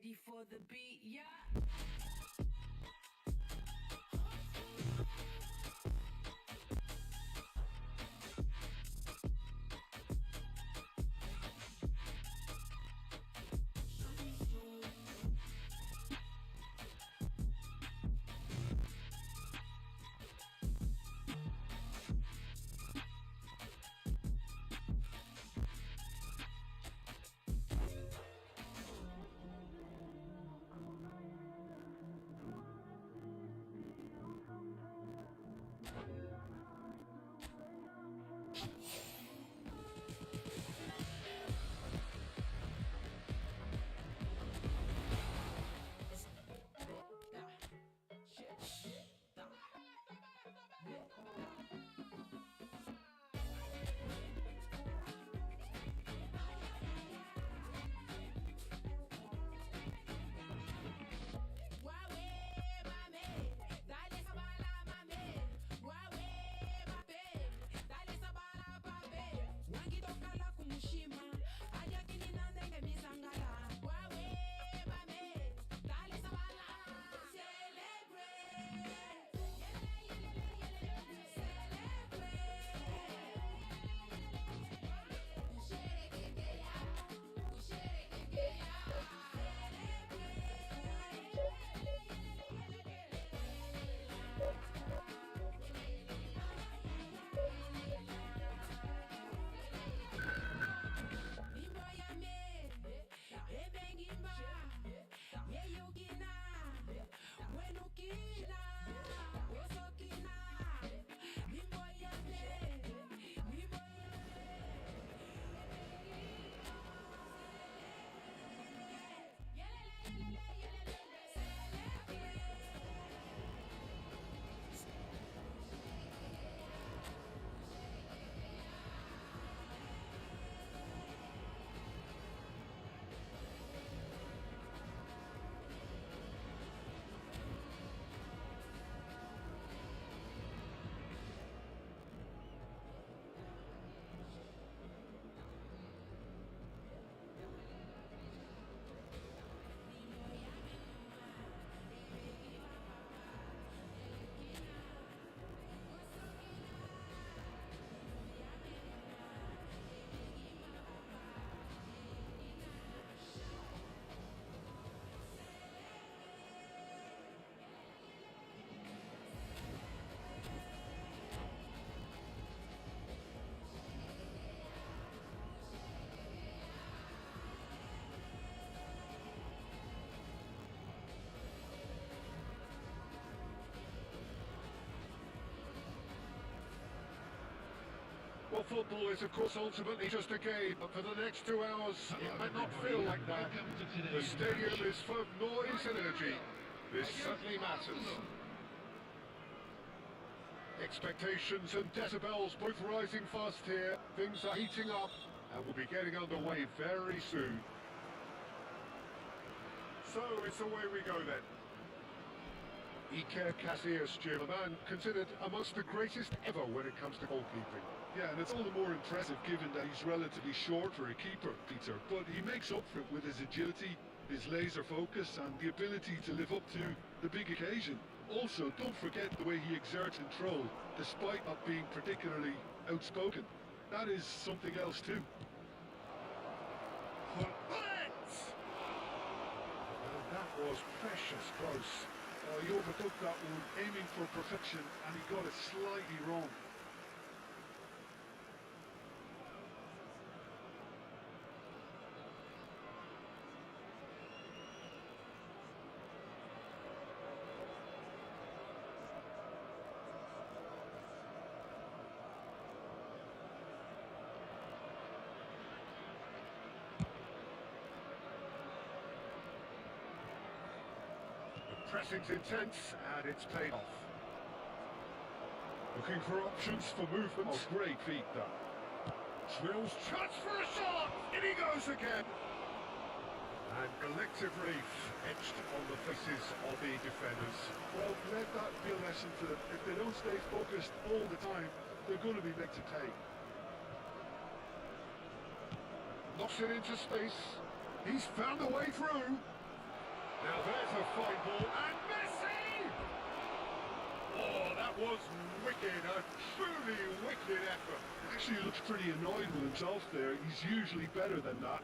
ready for the beat, yeah. Well, football is, of course, ultimately just a game, but for the next 2 hours, it might not feel like that. The stadium is full of noise and energy. This certainly matters. Expectations and decibels both rising fast here. Things are heating up, and we'll be getting underway very soon. So, it's away we go then. Iker Casillas, Jim, a man considered amongst the greatest ever when it comes to goalkeeping. Yeah, and it's all the more impressive given that he's relatively short for a keeper, Peter. But he makes up for it with his agility, his laser focus, and the ability to live up to the big occasion. Also, don't forget the way he exerts control, despite not being particularly outspoken. That is something else too. And that was precious close. He overtook that one, aiming for perfection, and he got it slightly wrong. Pressing's intense, and it's paid off. Looking for options for movement. Oh, great feat, that. Drills, chance for a shot! In he goes again! And collective relief etched on the faces of the defenders. Well, let that be a lesson to them. If they don't stay focused all the time, they're going to be made to pay. Knocks it into space. He's found a way through. Now there's a fine ball, and Messi! Oh, that was wicked, a truly wicked effort. Actually looks pretty annoyed with himself there. He's usually better than that.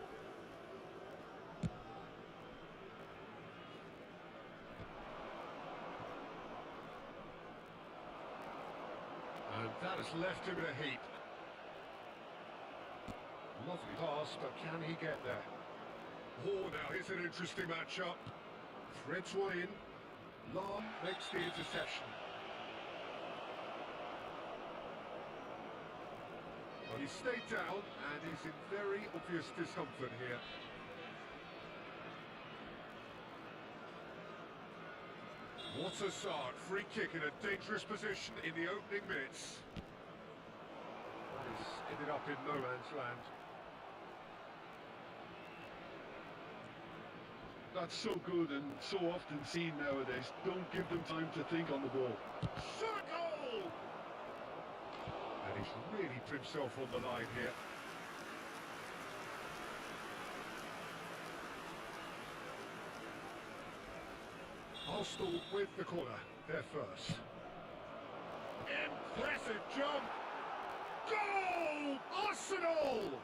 And that has left him in a heap. Lovely pass, but can he get there? Oh, now here's an interesting matchup. Threads one in. Lam makes the interception. Well, he stayed down and he's in very obvious discomfort here. What a start. Free kick in a dangerous position in the opening minutes. He's ended up in no man's land. That's so good and so often seen nowadays. Don't give them time to think on the ball. Circle! And he's really put himself on the line here. Arsenal with the corner, they're first. Impressive jump! Goal! Arsenal!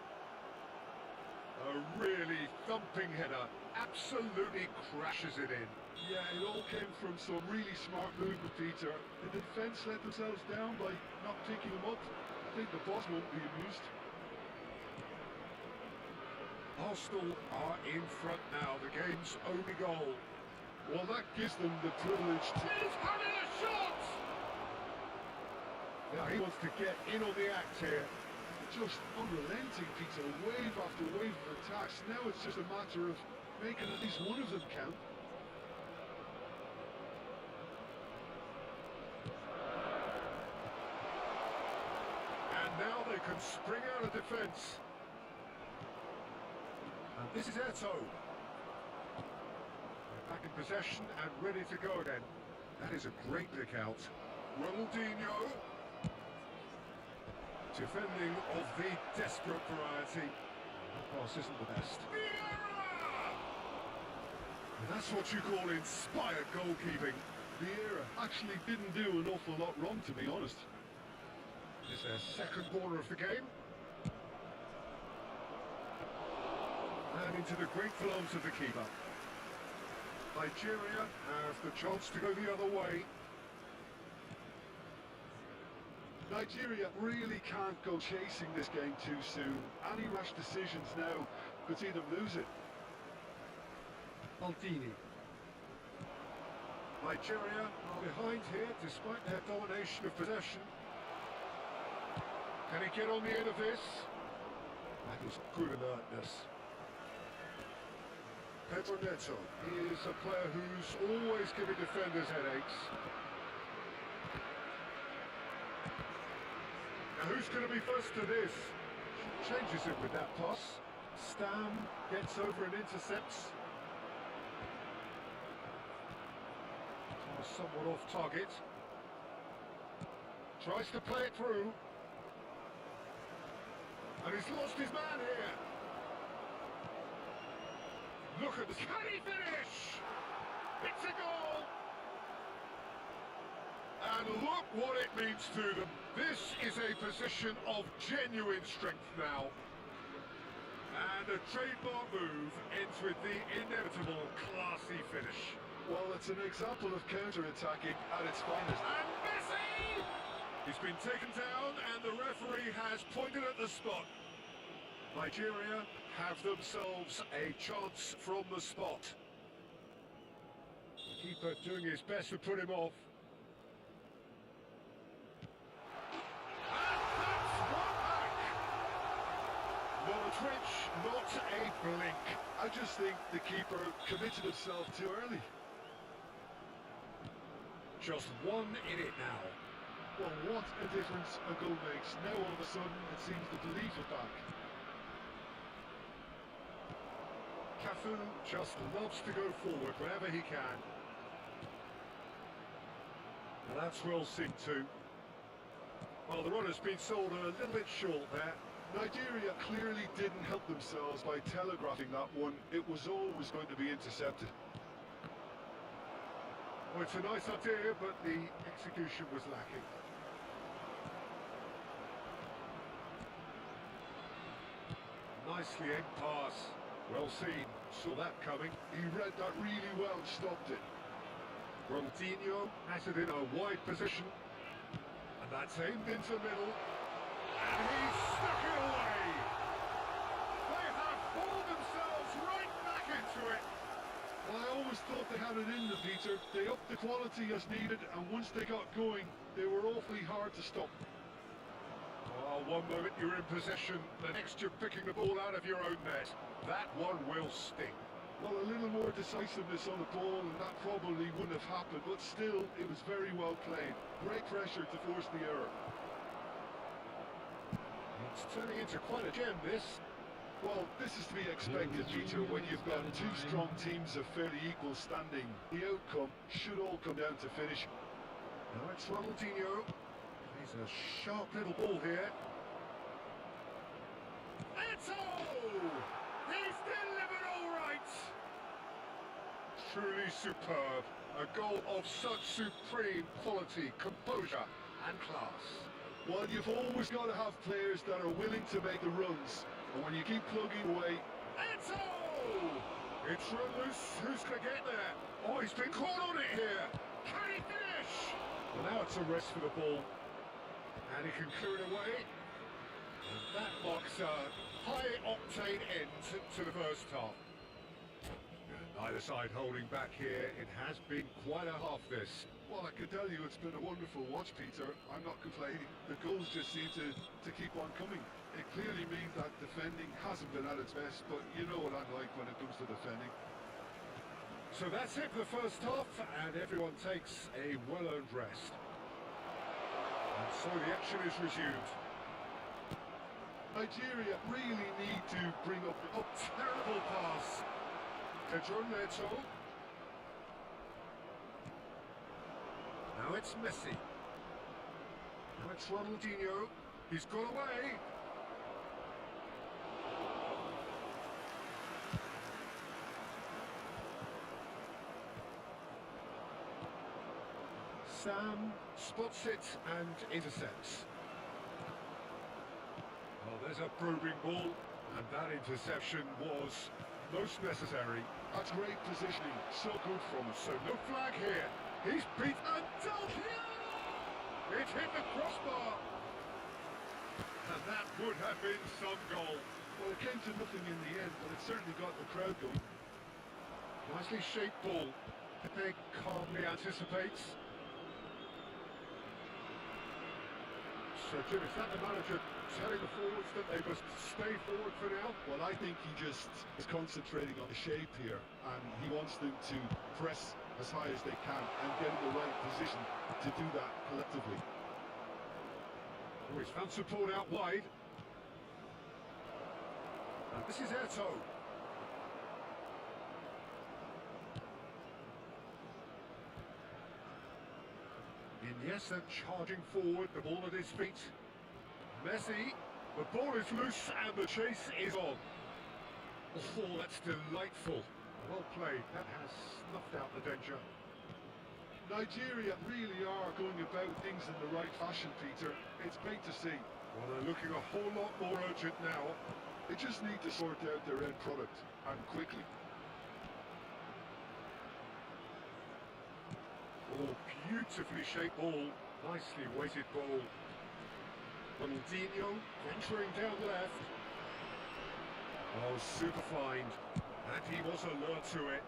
A really thumping header, absolutely crashes it in. Yeah, it all came from some really smart movement, Peter. The defence let themselves down by not picking him up. I think the boss won't be amused. Arsenal are in front now, the game's only goal. Well, that gives them the privilege to... He's having a shot! Now he wants to get in on the act here. Just unrelenting, Peter. Wave after wave of attacks. Now it's just a matter of making at least one of them count. And now they can spring out of defence. And this is Eto. Back in possession and ready to go again. That is a great pick out. Ronaldinho. Defending of the desperate variety. The pass isn't the best. And that's what you call inspired goalkeeping. Vieira actually didn't do an awful lot wrong, to be honest. This is their second corner of the game. And into the grateful arms of the keeper. Nigeria have the chance to go the other way. Nigeria really can't go chasing this game too soon. Any rash decisions now could see them lose it. Maldini. Nigeria are behind here despite their domination of possession. Can he get on the end of this? That is good alertness. Pedro Neto, he is a player who's always giving defenders headaches. Now who's going to be first to this? Changes it with that pass. Stam gets over and intercepts. Somewhat off target. Tries to play it through. And he's lost his man here. Look at this. Can he finish? It's a goal. And look what it means to them. This is a position of genuine strength now. And a trademark move ends with the inevitable classy finish. Well, it's an example of counter-attacking at its finest. And Messi! He's been taken down and the referee has pointed at the spot. Nigeria have themselves a chance from the spot. The keeper doing his best to put him off. And that's one back! Not a twitch, not a blink. I just think the keeper committed himself too early. Just one in it now. Well, what a difference a goal makes. Now all of a sudden it seems the belief is back. Cafu just loves to go forward wherever he can. And that's well seen too. Well, the runner's been sold a little bit short there. Nigeria clearly didn't help themselves by telegraphing that one. It was always going to be intercepted. Well, it's a nice idea, but the execution was lacking. Nicely aimed pass. Well seen. Saw that coming. He read that really well and stopped it. Ronaldinho has it in a wide position. And that's aimed into the middle. And he stuck it away. They have pulled themselves right back into it. Well, I always thought they had it in them, Peter. They upped the quality as needed, and once they got going, they were awfully hard to stop. Oh, one moment you're in possession, the next you're picking the ball out of your own net. That one will sting. Well, a little more decisiveness on the ball, and that probably wouldn't have happened, but still, it was very well played. Great pressure to force the error. It's turning into quite a gem, this. Well, this is to be expected, Peter, when you've got two strong teams of fairly equal standing. The outcome should all come down to finish. Now it's Ronaldinho. He's a sharp little ball here. Eto! He's delivered all right! Truly superb. A goal of such supreme quality, composure and class. Well, you've always got to have players that are willing to make the runs. And when you keep plugging away... Eto! It's run loose. Who's going to get there? Oh, he's been caught on it here. Can he finish? Well, now it's a rest for the ball. And he can clear it away. And that marks a high-octane end to the first half. Neither side holding back here. It has been quite a half, this. Well, I can tell you it's been a wonderful watch, Peter. I'm not complaining. The goals just seem to keep on coming. It clearly means that defending hasn't been at its best, but you know what I'm like when it comes to defending. So that's it for the first half, and everyone takes a well-earned rest. And so the action is resumed. Nigeria really need to bring up... Oh, terrible pass. Eto. Now it's Messi. Now it's Ronaldinho. He's got away. Sam spots it and intercepts. Well, there's a probing ball, and that interception was most necessary. That's great positioning, so good from him. So no flag here. He's beat until here. It hit the crossbar. And that would have been some goal. Well, it came to nothing in the end, but it certainly got the crowd going. Nicely shaped ball. They calmly anticipates. So, Jim, is that the manager telling the forwards that they must stay forward for now? Well, I think he just is concentrating on the shape here, and he wants them to press as high as they can and get in the right position to do that collectively. Oh, he's found support out wide. And this is Eto. Iniesta charging forward, the ball at his feet. Messi, the ball is loose and the chase is on. Oh, that's delightful. Well played, that has snuffed out the danger. Nigeria really are going about things in the right fashion, Peter. It's great to see. Well, they're looking a whole lot more urgent now. They just need to sort out their end product, and quickly. Oh, beautifully shaped ball. Nicely weighted ball. Ronaldinho venturing down the left. Oh, super fine. And he was alert to it.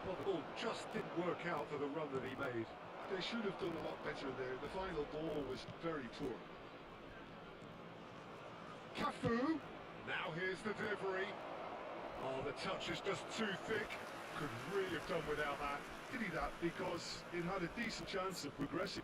Well, the ball just didn't work out for the run that he made. They should have done a lot better there. The final ball was very poor. Cafu. Now here's the delivery. Oh, the touch is just too thick. Could really have done without that. Did he that because it had a decent chance of progressing?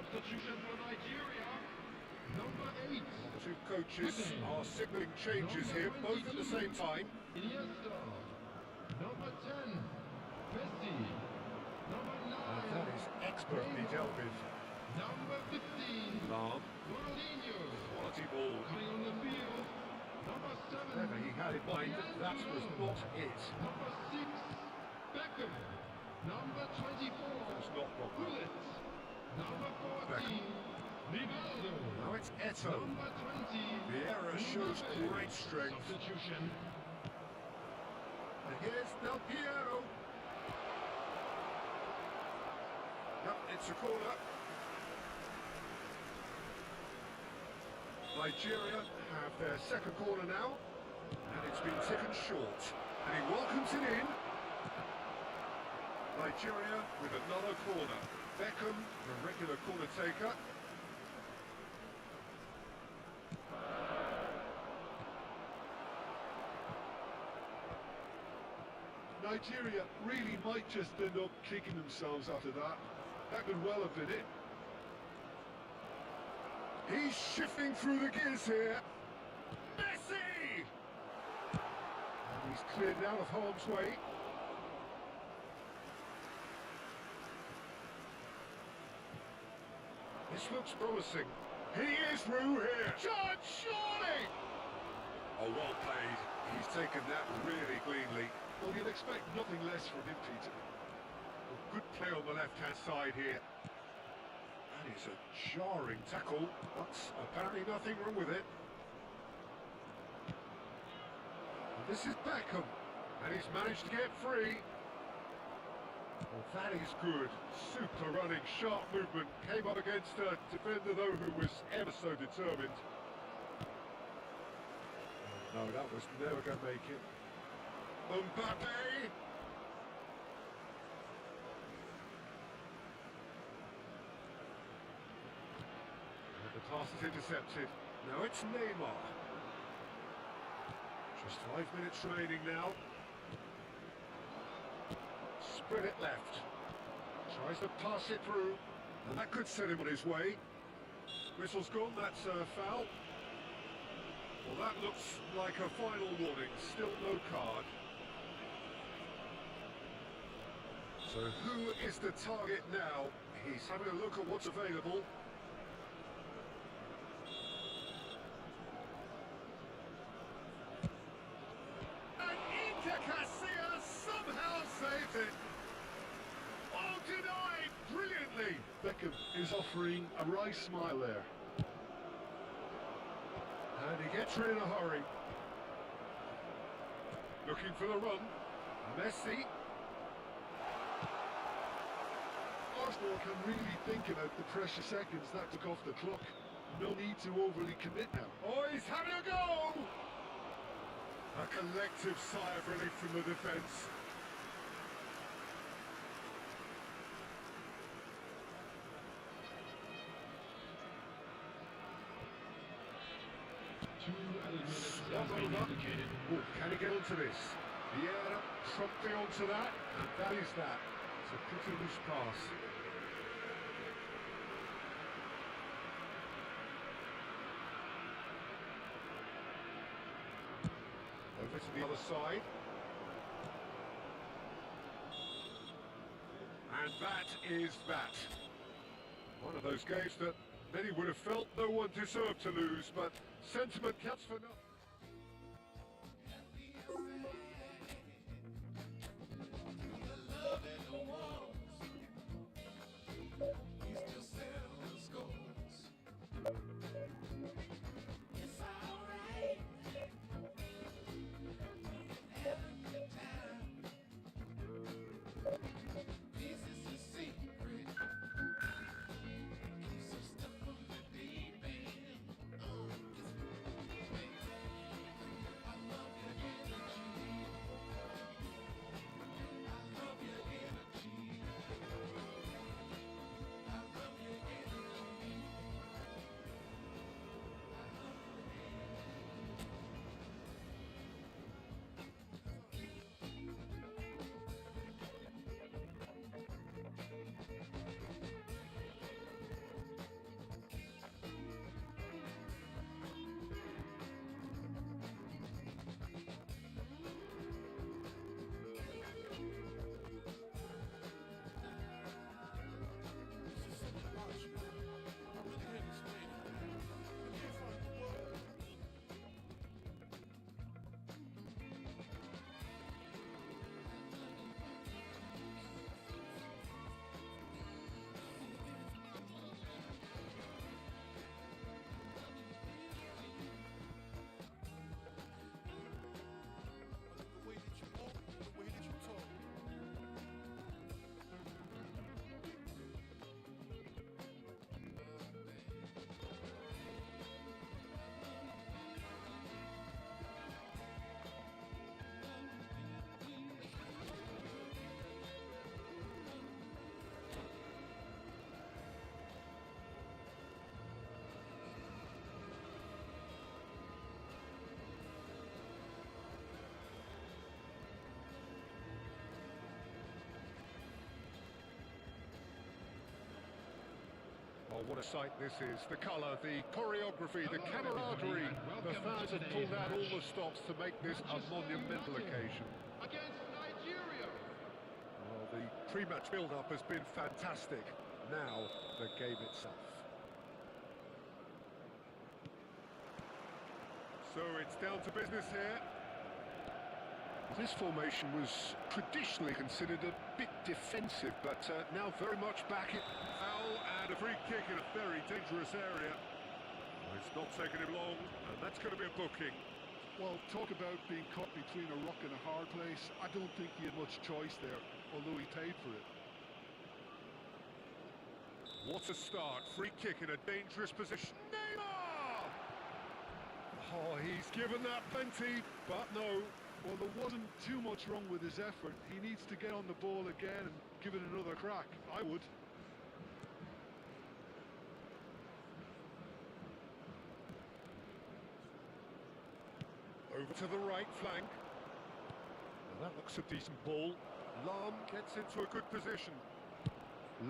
Substitution for Nigeria. Number 8. The two coaches are signalling changes here, both at the same time. Iniesta. Number 10. Messi. Number 9. That is expertly dealt with. Number 15. Calm, Ronaldinho. quality ball. Coming on the field. Number 7. Clever, he had in mind that was not it. Number 6. Beckham. Number 24. It's not Pogba. Bullet. Number 14. Rivaldo. Now it's Eto. Number 20. The error shows great strength. Substitution. And here's Del Piero. Yep, it's a corner. Nigeria have their second corner now, and it's been taken short. And he welcomes it in. Nigeria with another corner. Beckham, the regular corner taker. Nigeria really might just end up kicking themselves after that. That could well have been it. He's shifting through the gears here. Messi! And he's cleared out of harm's way. This looks promising. He is through here. Charge, surely! Oh, well played. He's taken that really cleanly. Well, you'd expect nothing less from him, Peter. Good play on the left-hand side here. That is a jarring tackle, but apparently nothing wrong with it. And this is Beckham, and he's managed to get free. Well, that is good. Super running, sharp movement. Came up against a defender, though, who was ever so determined. No, that was never going to make it. Mbappe! And the pass is intercepted. Now it's Neymar. Just 5 minutes remaining now. Spread it left. Tries to pass it through. And that could set him on his way. Whistle's gone, that's a foul. Well, that looks like a final warning. Still no card. So who is the target now? He's having a look at what's available. And Inter Casillas somehow saved it. Oh, denied brilliantly. Beckham is offering a wry smile there. And he gets her in a hurry. Looking for the run. Messi. Arsenal can really think about the precious seconds that took off the clock. No need to overly commit now. Oh, he's having a go! A collective sigh of relief from the defence. Oh, can he get onto this? Yeah, promptly onto that, and that is that. It's a pretty loose pass. Over to the other side. And that is that. One of those games that many would have felt no one deserved to lose, but sentiment counts for nothing. Oh, what a sight this is. The colour, the choreography, the camaraderie. The fans have pulled out all the stops to make this a monumental occasion. Against Nigeria. Well, the pre-match build-up has been fantastic. Now, the game itself. So it's down to business here. This formation was traditionally considered a bit defensive, but now very much back in. Foul and a free kick in a very dangerous area. Well, it's not taking him long, and that's going to be a booking. Well, talk about being caught between a rock and a hard place. I don't think he had much choice there, although he paid for it. What a start. Free kick in a dangerous position. Neymar! Oh, he's given that plenty, but no. Well, there wasn't too much wrong with his effort. He needs to get on the ball again and give it another crack. I would. Over to the right flank. Well, that looks a decent ball. Lahm gets into a good position.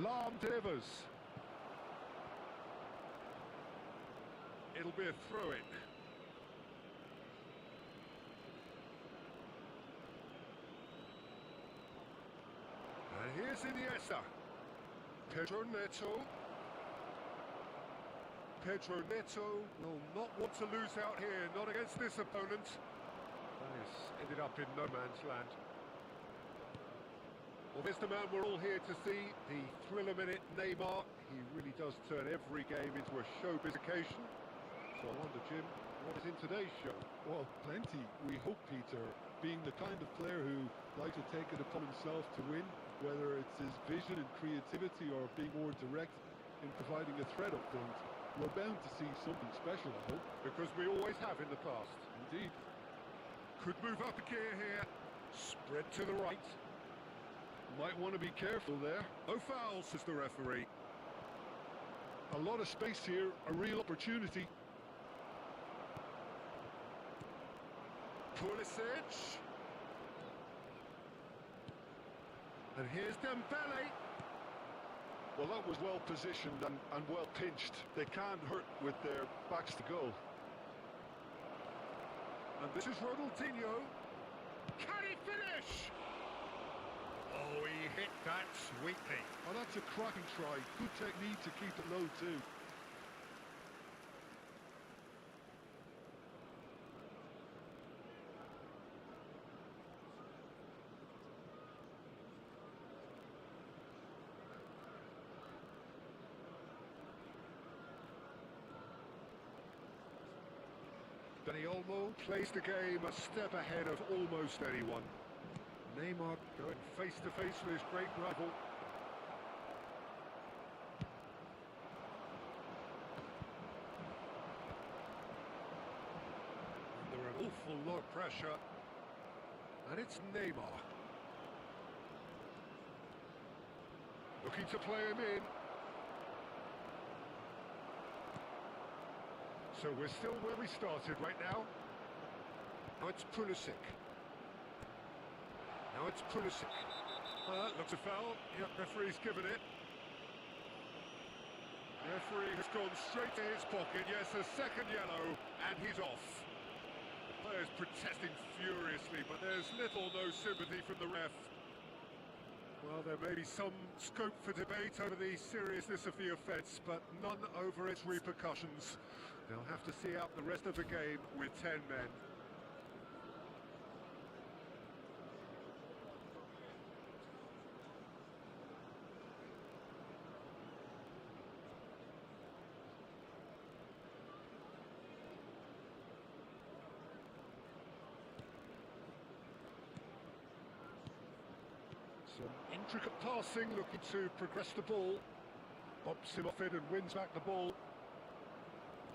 Lahm delivers. It'll be a throw-in. And here's Iniesta. Pedro Neto. Pedro Neto will not want to lose out here, not against this opponent. This ended up in no man's land. Well, there's the man we're all here to see, the thriller-minute Neymar. He really does turn every game into a showbiz occasion. So I wonder, Jim, what is in today's show? Well, plenty. We hope, Peter, being the kind of player who likes to take it upon himself to win, whether it's his vision and creativity or being more direct in providing a threat up front, we're bound to see something special, I hope. Because we always have in the past. Indeed. Could move up a gear here. Spread to the right. Might want to be careful there. No foul, says the referee. A lot of space here, a real opportunity. Pulisic. And here's Dembele. Well, that was well positioned and well pinched. They can't hurt with their backs to goal. And this is Ronaldinho. Can he finish? Oh, he hit that sweetly. Oh, that's a cracking try. Good technique to keep it low too. Dani Olmo plays the game a step ahead of almost anyone. Neymar going face to face with his great rival. Under an awful lot of pressure. And it's Neymar. Looking to play him in. So we're still where we started right now. Now it's Pulisic. Now it's Pulisic. Looks a foul. Yep, referee's given it. Referee has gone straight to his pocket. Yes, a second yellow, and he's off. The player's protesting furiously, but there's little or no sympathy from the ref. Well, there may be some scope for debate over the seriousness of the offence, but none over its repercussions. They'll have to see out the rest of the game with 10 men. Some intricate passing, looking to progress the ball. Bumps him off it and wins back the ball.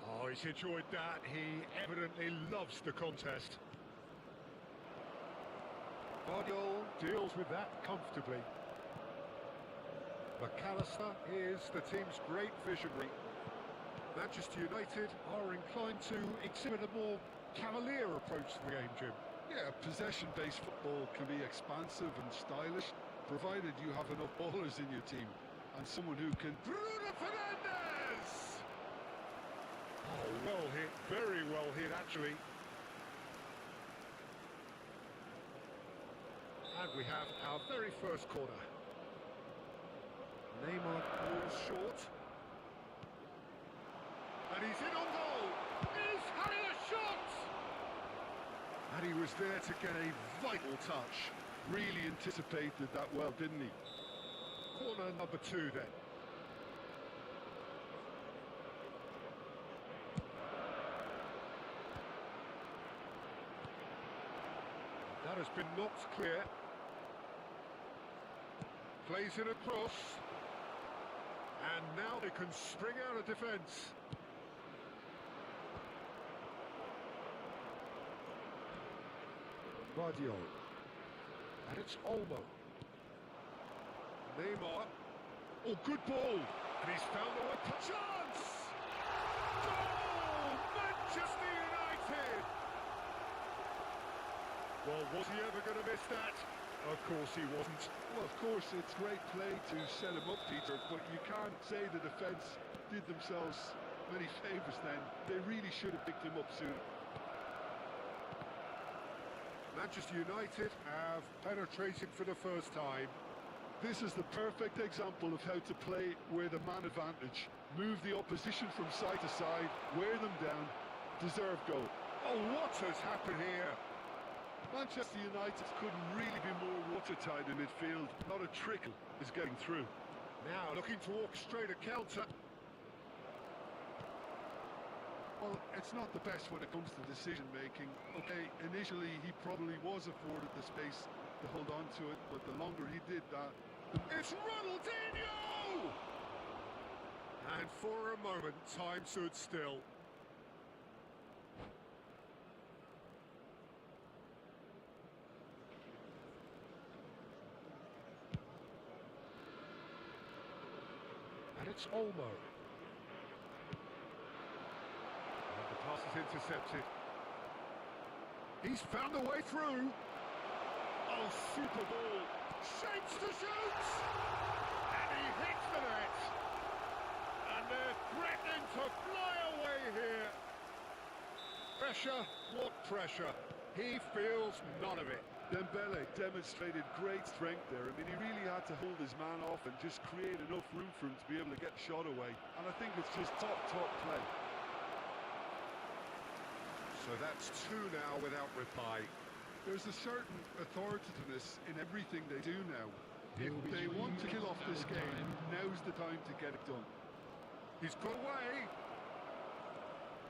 Oh, he's enjoyed that. He evidently loves the contest. Guardiola deals with that comfortably. McAllister is the team's great visionary. Manchester United are inclined to exhibit a more cavalier approach to the game, Jim. Yeah, possession-based football can be expansive and stylish, provided you have enough ballers in your team and someone who can... Bruno Fernandes! Oh, well hit, very well hit actually. And we have our very first corner. Neymar falls short. And he's in on goal. He's having a shot! And he was there to get a vital touch. Really anticipated that well, didn't he? Corner number 2 then. That has been knocked clear. Plays it across. And now they can spring out of defence. Guardiola. And it's Olmo. Neymar. Oh, good ball. And he's found the way. Chance! Goal! Manchester United! Well, was he ever going to miss that? Of course he wasn't. Well, of course, it's great play to set him up, Peter, but you can't say the defence did themselves many favours then. They really should have picked him up soon. Manchester United have penetrated for the first time. This is the perfect example of how to play with a man advantage. Move the opposition from side to side, wear them down, deserve goal. Oh, what has happened here? Manchester United couldn't really be more watertight in midfield. Not a trickle is getting through. Now looking to orchestrate a counter. Well, it's not the best when it comes to decision-making. Okay, initially he probably was afforded the space to hold on to it, but the longer he did that... It's Ronaldinho! And for a moment, time stood still. And it's Olmo. And the pass is intercepted. He's found a way through. Oh, super ball. Shapes to shoot! And he hits the net. And they're threatening to fly away here. Pressure, what pressure? He feels none of it. Dembele demonstrated great strength there. I mean, he really had to hold his man off and just create enough room for him to be able to get the shot away. And I think it's just top play. So that's 2 now without reply. There's a certain authoritativeness in everything they do now. If they want to kill off this game, now's the time to get it done. He's got away.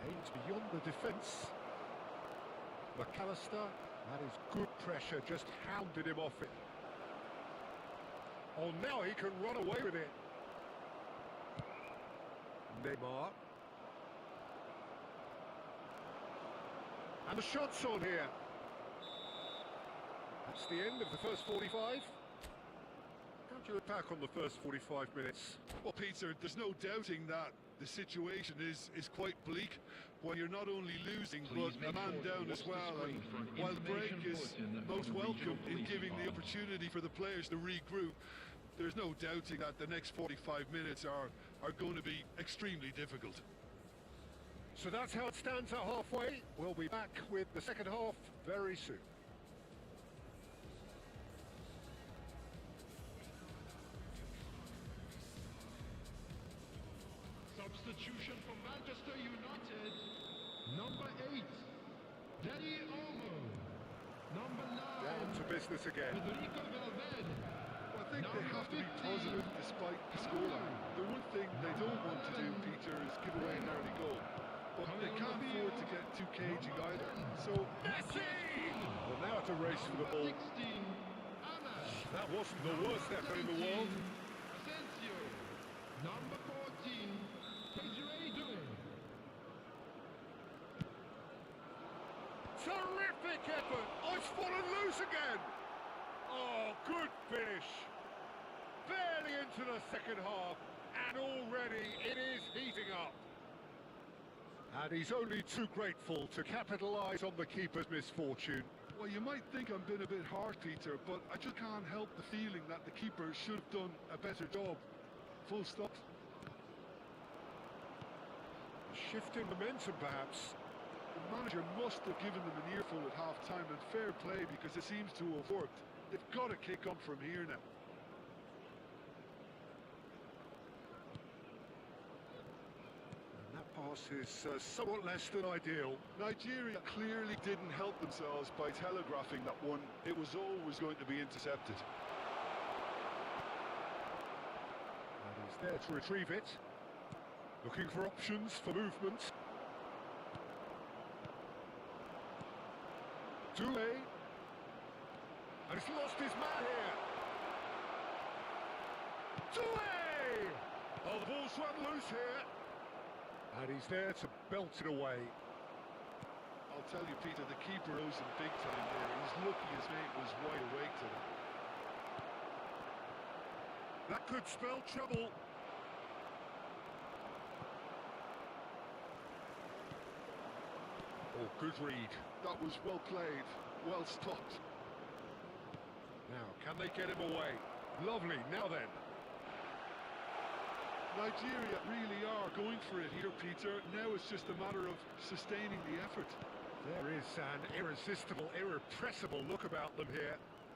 Aims beyond the defence. McAllister, that is good pressure, just hounded him off it. Oh, now he can run away with it. Neymar. And the shot's on here. That's the end of the first 45. How do you look back on the first 45 minutes? Well, Peter, there's no doubting that the situation is quite bleak when you're not only losing, but a man down as well. And while the break is most welcome in giving the opportunity for the players to regroup, there's no doubting that the next 45 minutes are going to be extremely difficult. So that's how it stands at halfway. We'll be back with the second half very soon. Substitution for Manchester United. Number 8, Dani Olmo. Number 9, Down to business again. Federico Valverde. I think they have to be positive despite the scoreline. The one thing they don't want to do, Peter, is give away an early goal. But they can't afford to get too cagey either. So, Messi! Well, now it's a race for the ball. 16, Anas. That wasn't the worst effort in the world. Asensio. Number 14, Pedro. Terrific effort! Oh, it's fallen loose again! Oh, good finish! Barely into the second half, and already it is heating up. And he's only too grateful to capitalise on the keeper's misfortune. well, you might think I'm being a bit harsh, Peter, but I just can't help the feeling that the keeper should have done a better job. Full stop. shift in momentum, perhaps. The manager must have given them an earful at half-time, and fair play, because it seems to have worked. They've got to kick on from here now. Pass is somewhat less than ideal. Nigeria clearly didn't help themselves by telegraphing that one. It was always going to be intercepted. And he's there to retrieve it. Looking for options for movement. Touré. And he's lost his man here. Touré! Oh, the ball's run loose here. And he's there to belt it away. I'll tell you, Peter, the keeper owes him big time there. He's lucky his mate was wide awake today. That could spell trouble. Oh, good read. That was well played, well stopped. Now, can they get him away? Lovely, now then. Nigeria really are going for it here, Peter. Now it's just a matter of sustaining the effort. There is an irresistible, irrepressible look about them here.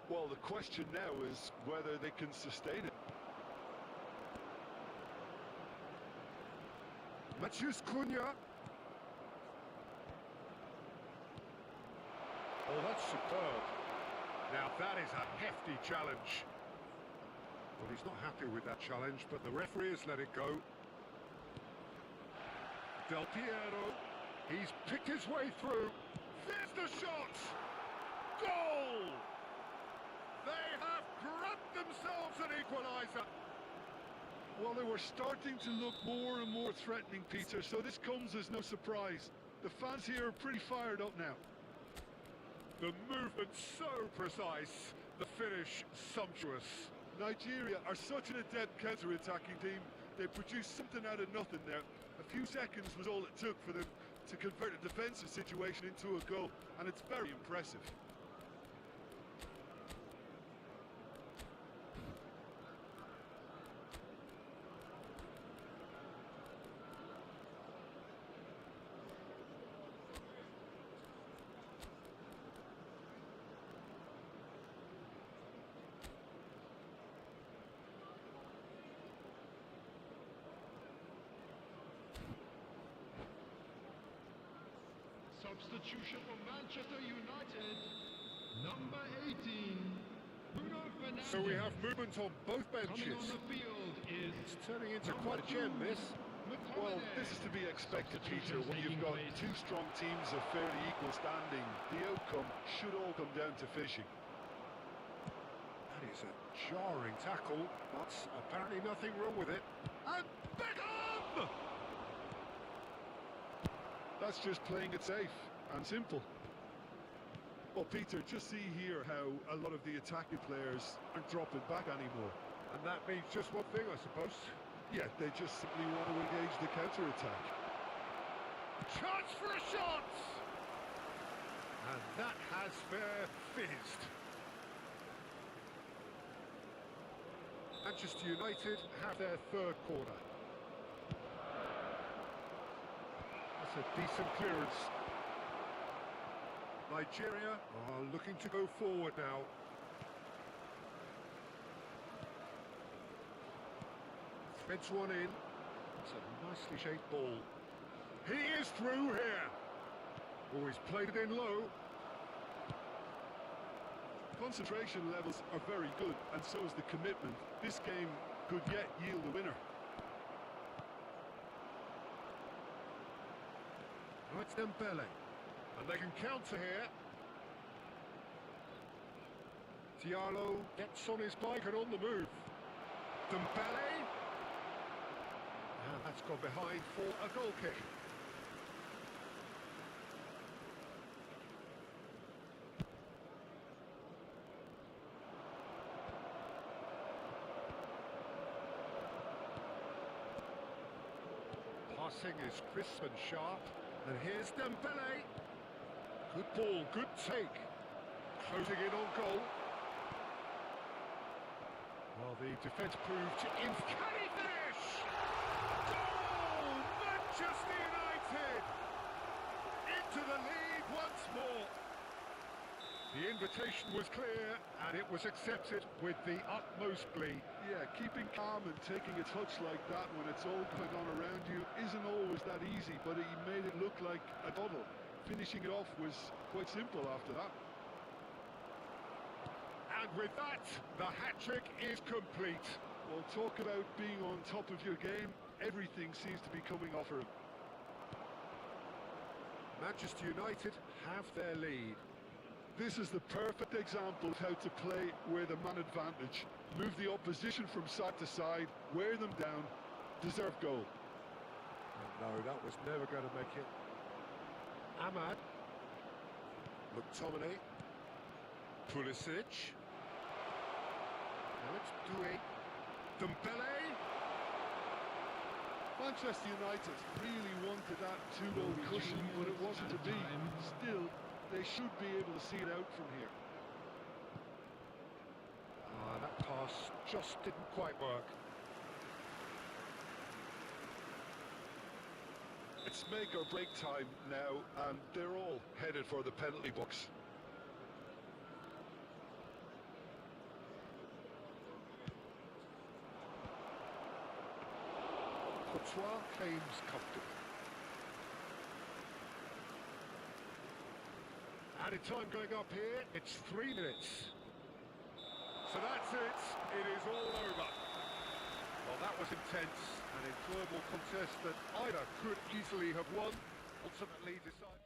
Well, the question now is whether they can sustain it. Mathias Cunha. Oh, that's superb. Now that is a hefty challenge. Well, he's not happy with that challenge, but the referee has let it go. Del Piero, he's picked his way through. There's the shot! Goal! They have grabbed themselves an equaliser. Well, they were starting to look more and more threatening, Peter, so this comes as no surprise. The fans here are pretty fired up now. The movement so precise, the finish sumptuous. Nigeria are such an adept counter-attacking team. They produced something out of nothing there. A few seconds was all it took for them to convert a defensive situation into a goal, and it's very impressive. Substitution for Manchester United, number 18, Bruno Fernandes. So we have movement on both Coming benches. on the field is It's turning into quite a gem, this. Well, this is to be expected, Peter, when you've got two strong teams of fairly equal standing. The outcome should all come down to finishing. That is a jarring tackle, but apparently nothing wrong with it. And Beckham! That's just playing it safe and simple. Well, Peter, just see here how a lot of the attacking players aren't dropping back anymore. And that means just one thing, I suppose. Yeah, they just simply want to engage the counter-attack. Chance for a shot! And that has fair fizzed. Manchester United have their third corner. That's a decent clearance. Nigeria are looking to go forward now. Threads one in. It's a nicely shaped ball. He is through here. Always played it in low. Concentration levels are very good, and so is the commitment. This game could yet yield a winner. Now it's Dembele. And they can counter here. Diallo gets on his bike and on the move. Dembele. And that's gone behind for a goal kick. Passing is crisp and sharp. And here's Dembele. Good ball, good take. Closing in on goal. Well, the defence proved in. Can he finish? Goal! Manchester United! It's in! Into the lead once more! The invitation was clear, and it was accepted with the utmost glee. Yeah, keeping calm and taking a touch like that when it's all going on around you isn't always that easy, but he made it look like a doddle. Finishing it off was quite simple after that. And with that, the hat-trick is complete. Well, talk about being on top of your game. Everything seems to be coming off her. Manchester United have their lead. This is the perfect example of how to play with a man advantage. Move the opposition from side to side, wear them down, deserve goal. No, that was never going to make it. Ahmad. McTominay. Pulisic. Now it's Doué. Dembele. Manchester United really wanted that two-goal cushion, but it wasn't to be. Still, they should be able to see it out from here. That pass just didn't quite work. It's make or break time now, and they're all headed for the penalty box. Courtois claims comfortable. Added time going up here, it's 3 minutes. So that's it, it is all over. Well, that was intense, an enjoyable contest that either could easily have won, ultimately decided.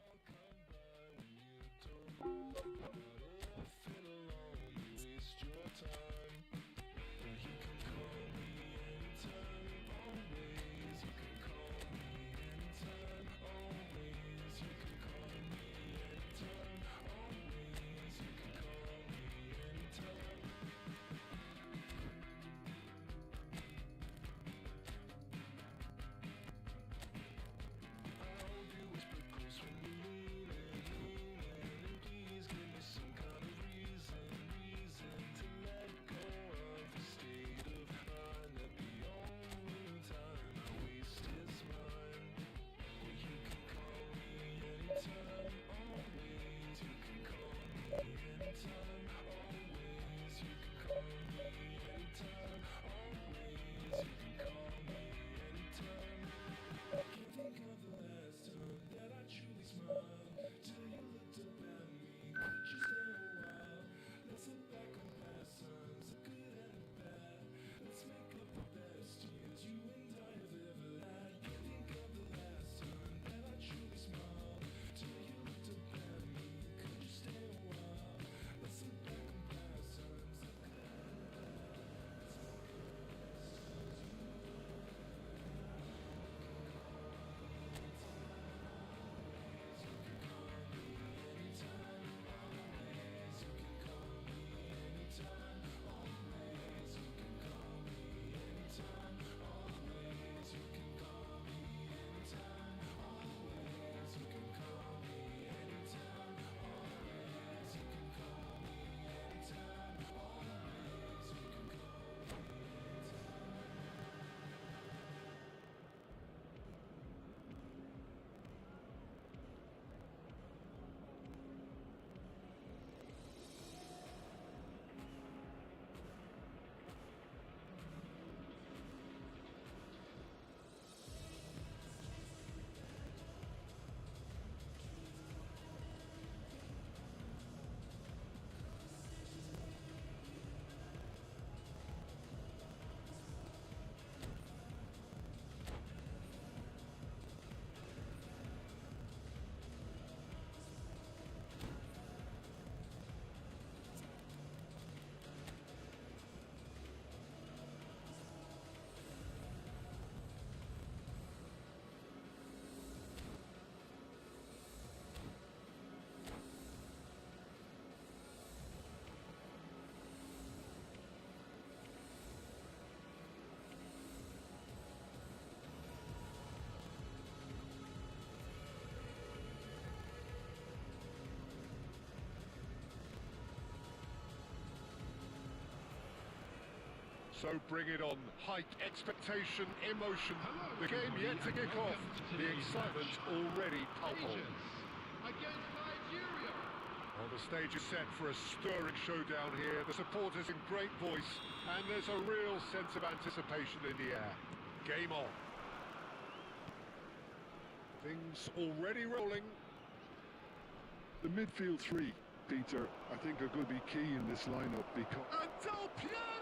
So bring it on. Height, expectation, emotion. Hello, The game everybody, yet to and kick off. welcome to The the excitement match. already palpable. Asians against Nigeria. Well, the stage is set for a stirring showdown here. The supporters in great voice, and there's a real sense of anticipation in the air. Game on. Things already rolling. The midfield three, Peter, I think are going to be key in this lineup because... And Del Piero!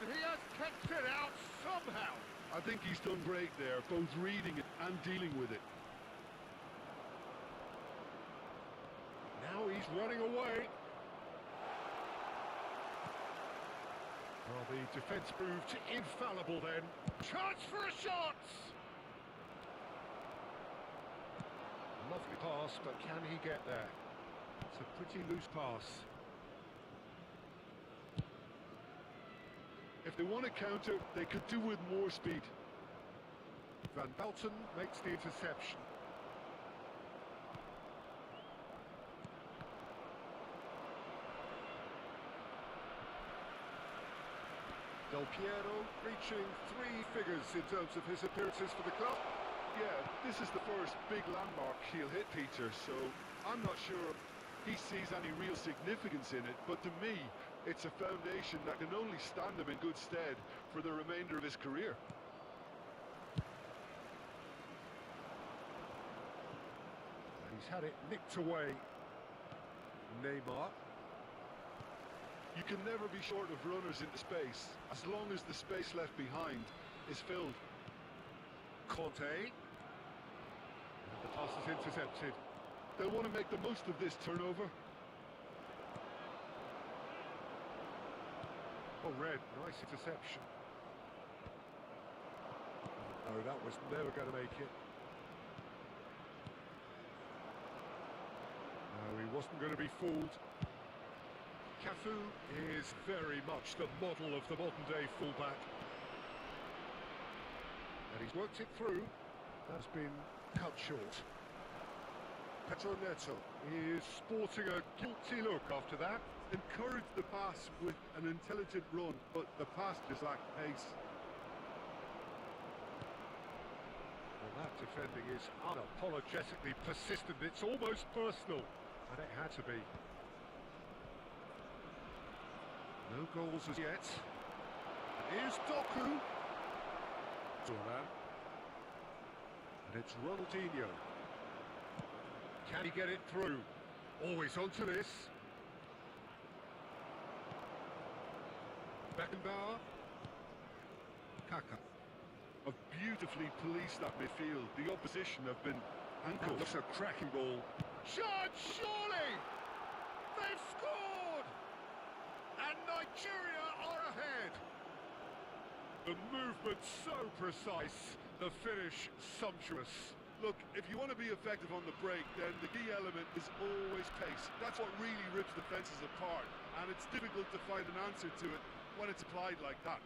And he has kept it out somehow. I think he's done great there, both reading it and dealing with it. Now he's running away. Well, the defence proved infallible then. Chance for a shot! Lovely pass, but can he get there? It's a pretty loose pass. If they want to counter, they could do with more speed. Van Belten makes the interception. Del Piero reaching 3 figures in terms of his appearances for the club. Yeah, this is the first big landmark he'll hit, Peter, so I'm not sure he sees any real significance in it, but to me, it's a foundation that can only stand him in good stead for the remainder of his career. And he's had it nicked away. Neymar. You can never be short of runners into space, as long as the space left behind is filled. Conte. And the pass is intercepted. They'll want to make the most of this turnover. Oh, Red, nice interception. No, that was never going to make it. No, he wasn't going to be fooled. Cafu is very much the model of the modern-day fullback. And he's worked it through. That's been cut short. Petronetto is sporting a guilty look after that. Encourage the pass with an intelligent run, but the pass just lacked pace. Well, that defending is unapologetically persistent. It's almost personal, and it had to be. No goals as yet. Here's Doku. Zoran. And it's Ronaldinho. Can he get it through? Always onto this. Beckenbauer. Kaka. Have beautifully policed that midfield. The opposition have been That handcuffed. looks a cracking ball. Shot, surely! They've scored! And Nigeria are ahead. The movement so precise, the finish sumptuous. Look, if you want to be effective on the break, then the key element is always pace. That's what really rips defences apart, and it's difficult to find an answer to it when it's applied like that.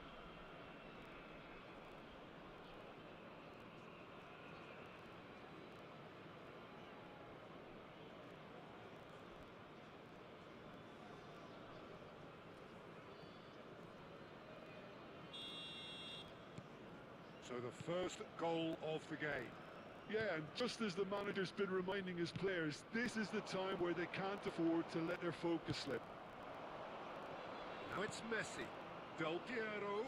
So the first goal of the game. Yeah, and just as the manager's been reminding his players, this is the time where they can't afford to let their focus slip. Now it's Messi. Del Piero.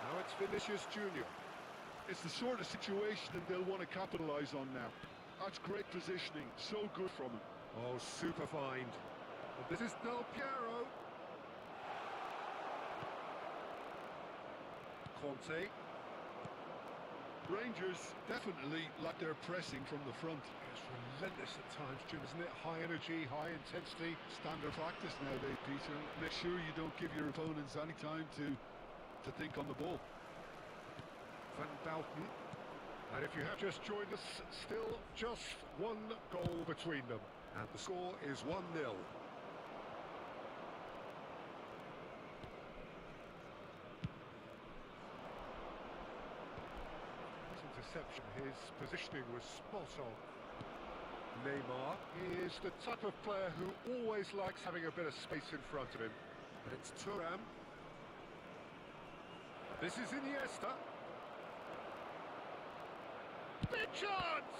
Now it's Vinicius Junior. It's the sort of situation that they'll want to capitalise on now. That's great positioning, so good from him. Oh, super find. And this is Del Piero. Conte. Rangers definitely like their pressing from the front. It's relentless at times, Jim, isn't it? High energy, high intensity. Standard practice nowadays, Peter. Make sure you don't give your opponents any time to think on the ball. Van Belten. And if you have just joined us, still just one goal between them. And the score is 1-0. His interception, his positioning was spot on. Neymar is the type of player who always likes having a bit of space in front of him. But it's Thuram. This is Iniesta. Big chance!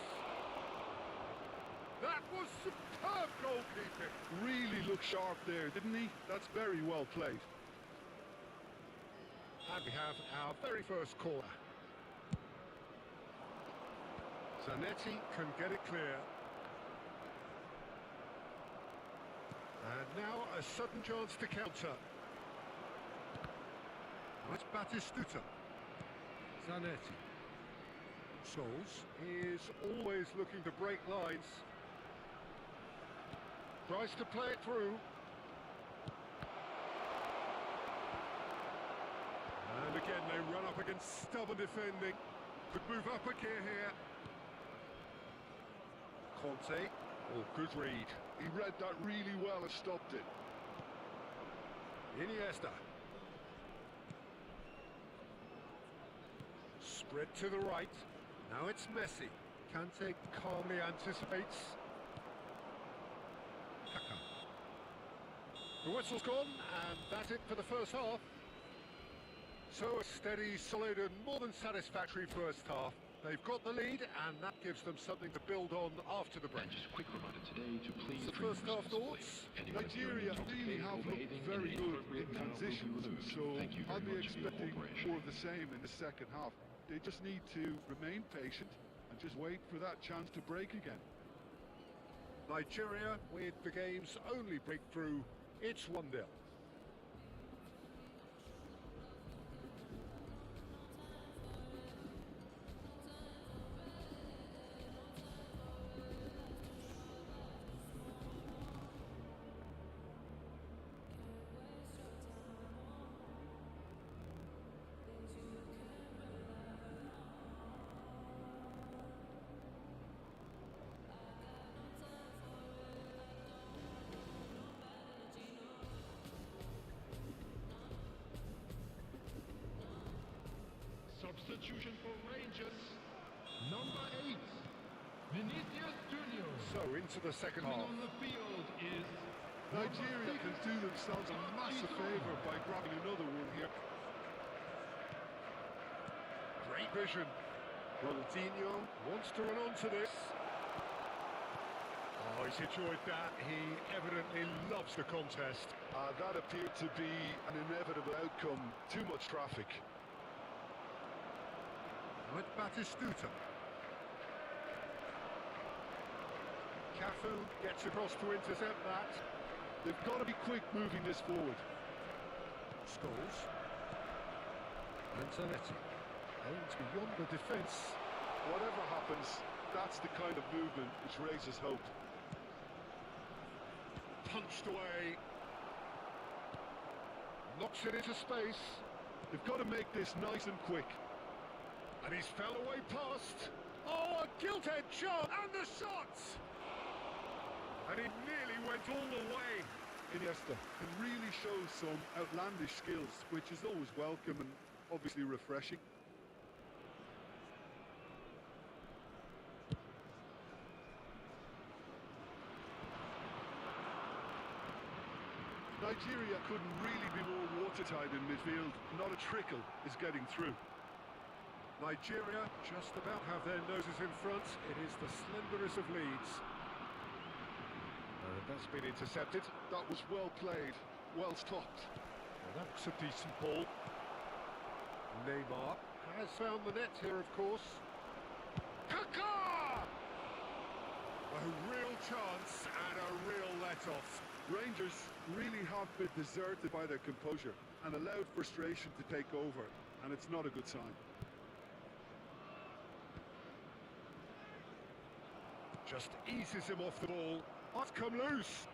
That was superb goalkeeping. Really looked sharp there, didn't he? That's very well played. And we have our very first corner. Zanetti can get it clear. And now a sudden chance to counter. Now it's Batistuta. Zanetti. Scholes is always looking to break lines. Tries to play it through. And again they run up against stubborn defending. Could move up a gear here. Conte. Oh, good read. He read that really well and stopped it. Iniesta. Spread to the right. Now it's Messi. Kante calmly anticipates. Kaka. The whistle's gone, and that's it for the first half. So a steady, solid and more than satisfactory first half. They've got the lead, and that gives them something to build on after the break. And just a quick reminder today to please The first half thoughts? Nigeria really have looked very good in transitions, so I'll be expecting more of the same in the second half. They just need to remain patient and just wait for that chance to break again. Nigeria with the game's only breakthrough. It's 1-0. Substitution for Rangers. Number 8, Vinicius Junior. So into the second Coming half. on the field is Nigeria can do themselves a massive favour by grabbing another one here. Great vision. Ronaldinho wants to run onto this. Oh, he's enjoyed that. He evidently loves the contest. That appeared to be an inevitable outcome. Too much traffic. With Batistuta. Cafu gets across to intercept that. They've got to be quick moving this forward. Scholes. And Zanetti. Aims beyond the defence. Whatever happens, that's the kind of movement which raises hope. Punched away. Knocks it into space. They've got to make this nice and quick. And he's fell away past. Oh, a gilt-edged shot. And the shot! And he nearly went all the way. Iniesta can really show some outlandish skills, which is always welcome and obviously refreshing. Nigeria couldn't really be more watertight in midfield. Not a trickle is getting through. Nigeria just about have their noses in front. It is the slenderest of leads. That's been intercepted. That was well played, well stopped. Well, that's a decent ball. Neymar has found the net here, of course. Kaka! A real chance and a real let-off. Rangers really have been deserted by their composure and allowed frustration to take over, and it's not a good sign. Just eases him off the ball. It's come loose.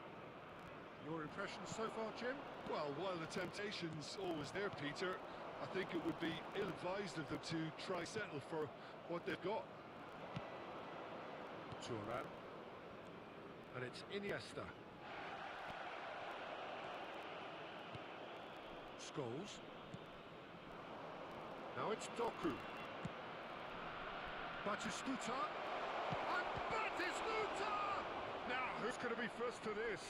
Your impressions so far, Jim? Well, while the temptation's always there, Peter, I think it would be ill-advised of them to try settle for what they've got. Thuram. And it's Iniesta. Scholes. Now it's Doku. Batistuta. And Batistuta! Now, who's going to be first to this?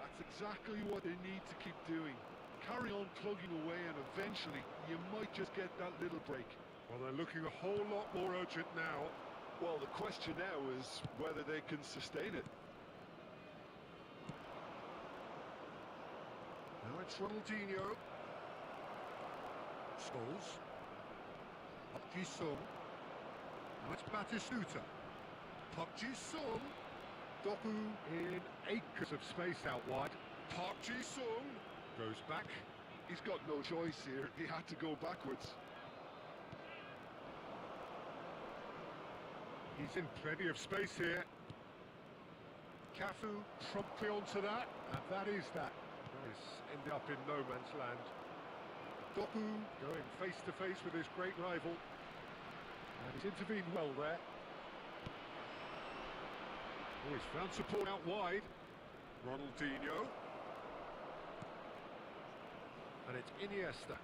That's exactly what they need to keep doing. Carry on plugging away and eventually you might just get that little break. Well, they're looking a whole lot more urgent now. Well, the question now is whether they can sustain it. Now it's Ronaldinho. Scholes. Park Ji-sung. Now it's Batistuta. Park Ji-sung. Doku in acres of space out wide. Park Ji-sung goes back. He's got no choice here. He had to go backwards. He's in plenty of space here. Cafu promptly onto that, and that is that. He's ended up in no man's land. Doku going face to face with his great rival. And he's intervened well there. Oh, he's found support out wide. Ronaldinho. And it's Iniesta.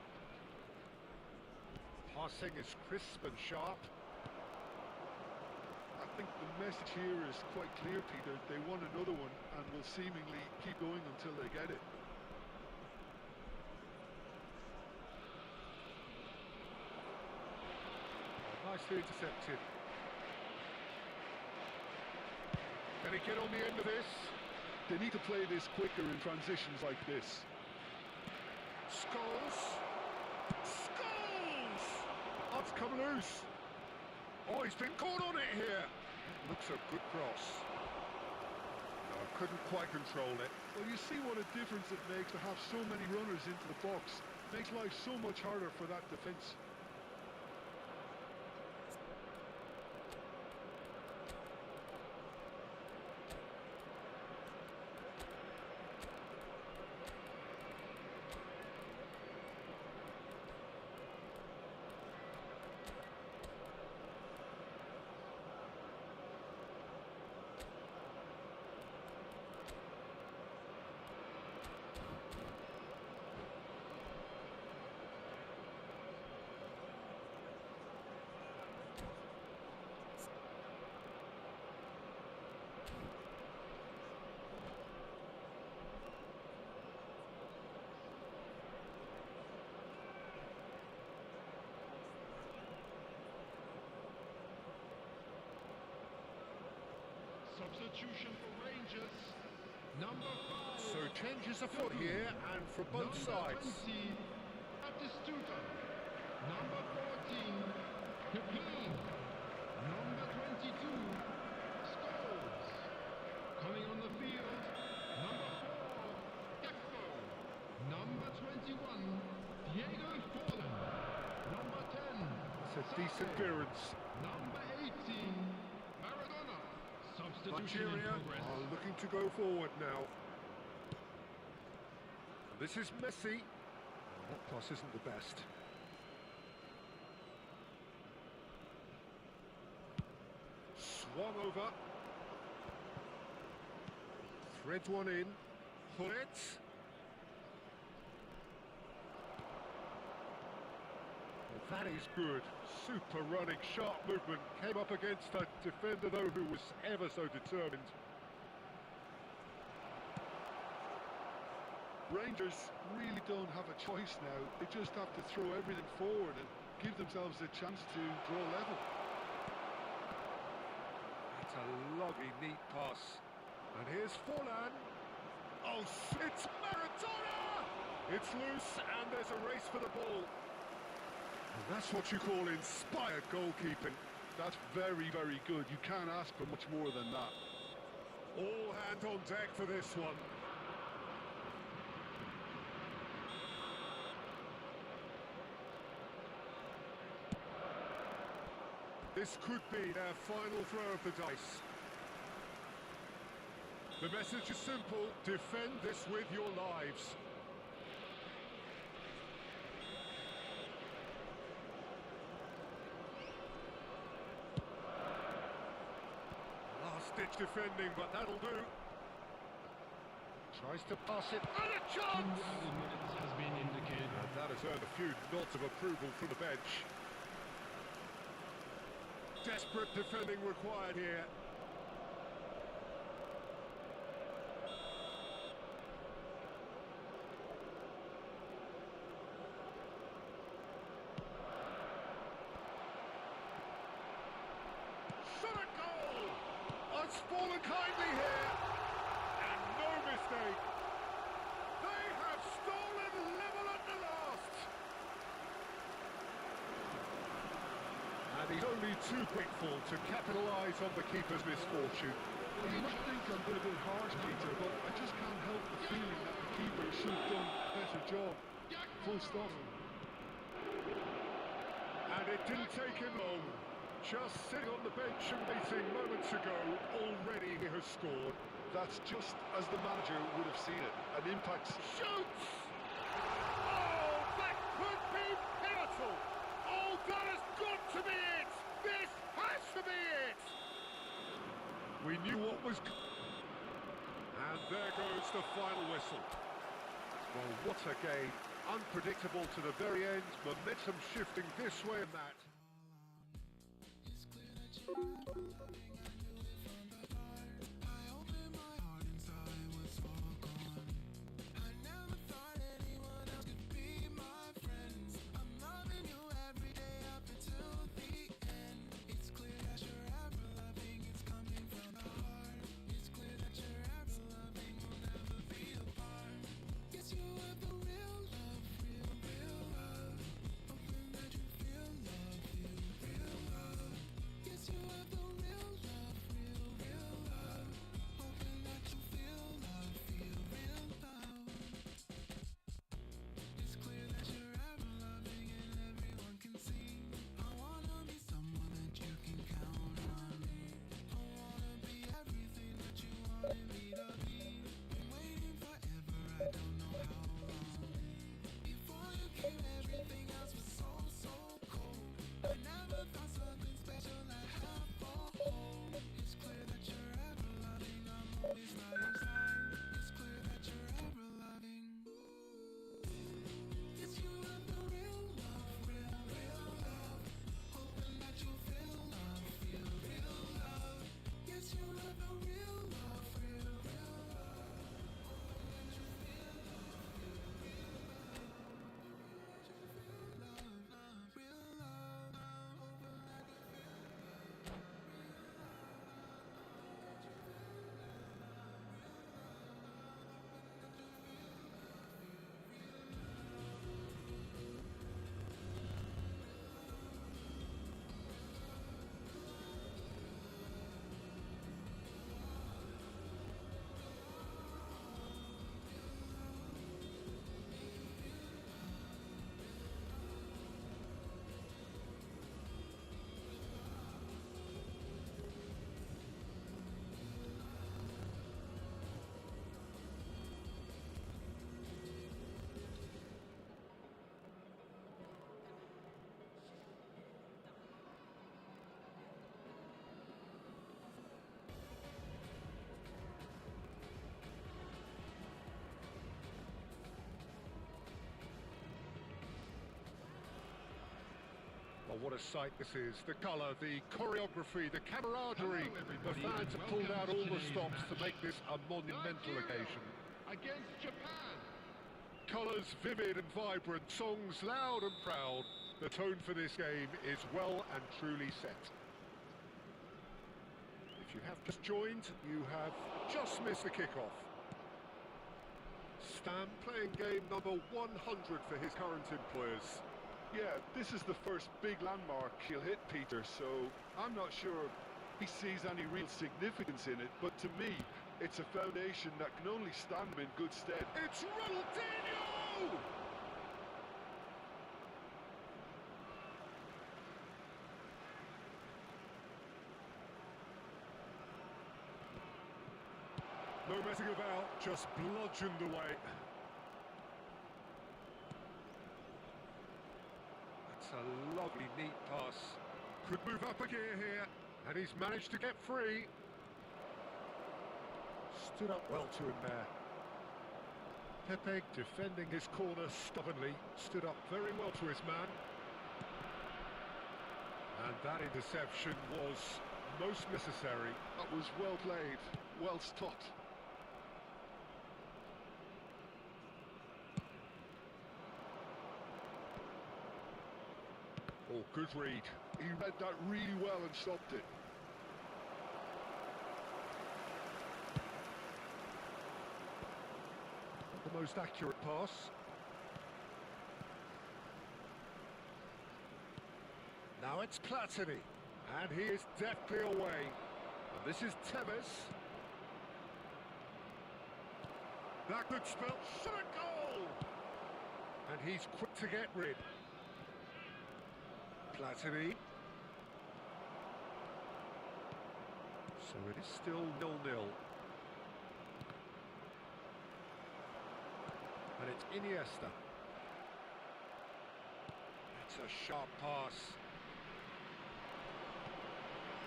Passing is crisp and sharp. I think the message here is quite clear, Peter. They want another one and will seemingly keep going until they get it. Nicely intercepted. Can he get on the end of this? They need to play this quicker in transitions like this. Scholes! Scholes! Oh, it's come loose. Oh, he's been caught on it here. Looks a good cross. No, couldn't quite control it. Well, you see what a difference it makes to have so many runners into the box. Makes life so much harder for that defence. Substitution for Rangers. Number 5. So changes afoot here, and from both sides. Number 20, Batistuta. Number 14, Pepin. Number 22, Scholes. Coming on the field, number 4, Gakpo. Number 21, Diego Forlan. Number 10, It's a decent clearance. number 18, Maradona. Substitution in Nigeria progress. are looking to go forward now. This is Messi. That pass isn't the best. Swung over. Threads one in. Hullet. That is good. Super running, sharp movement. Came up against a defender, though, who was ever so determined. Rangers really don't have a choice now. They just have to throw everything forward and give themselves a chance to draw level. That's a lovely, neat pass. And here's Forlan. Oh, it's Maradona! It's loose, and there's a race for the ball. And that's what you call inspired goalkeeping. That's very, very good. You can't ask for much more than that. All hands on deck for this one. This could be their final throw of the dice. The message is simple: defend this with your lives. Last-ditch defending, but that'll do. Tries to pass it, and a chance! 2 minutes has been indicated. And that has earned a few nods of approval from the bench. Desperate defending required here. It's fallen kindly here, and no mistake. They have stolen level at the last. And he's only too grateful to capitalise on the keeper's misfortune. Well, you might think I'm being a bit harsh, Peter, but I just can't help the feeling that the keeper should have done a better job. Full stop. And it didn't take him long. Just sitting on the bench and waiting moments ago, already he has scored. That's just as the manager would have seen it. An impact. Shoots! Oh, that could be pivotal! Oh, that has got to be it! This has to be it! We knew what was... And there goes the final whistle. Well, what a game. Unpredictable to the very end, momentum shifting this way and that. Oh, what a sight this is. The colour, the choreography, the camaraderie. The fans have pulled out all the stops to make this a monumental occasion. Against Japan. Colours vivid and vibrant, songs loud and proud. The tone for this game is well and truly set. If you have just joined, you have just missed the kickoff. Stam playing game number 100 for his current employers. Yeah, this is the first big landmark he'll hit, Peter, so I'm not sure he sees any real significance in it, but to me, it's a foundation that can only stand him in good stead. It's Ronaldinho! No messing about, just bludgeoned away. That's a lovely, neat pass. Could move up a gear here, and he's managed to get free. Stood up well to him there. Pepe defending his corner stubbornly, stood up very well to his man. And that interception was most necessary. That was well played, well stopped. Oh, good read. He read that really well and stopped it. most accurate pass. Now it's Platini, and he is deftly away. And this is Tevez. That could spell shot a goal! And he's quick to get rid. Platini. So it is still 0-0. And it's Iniesta. It's a sharp pass.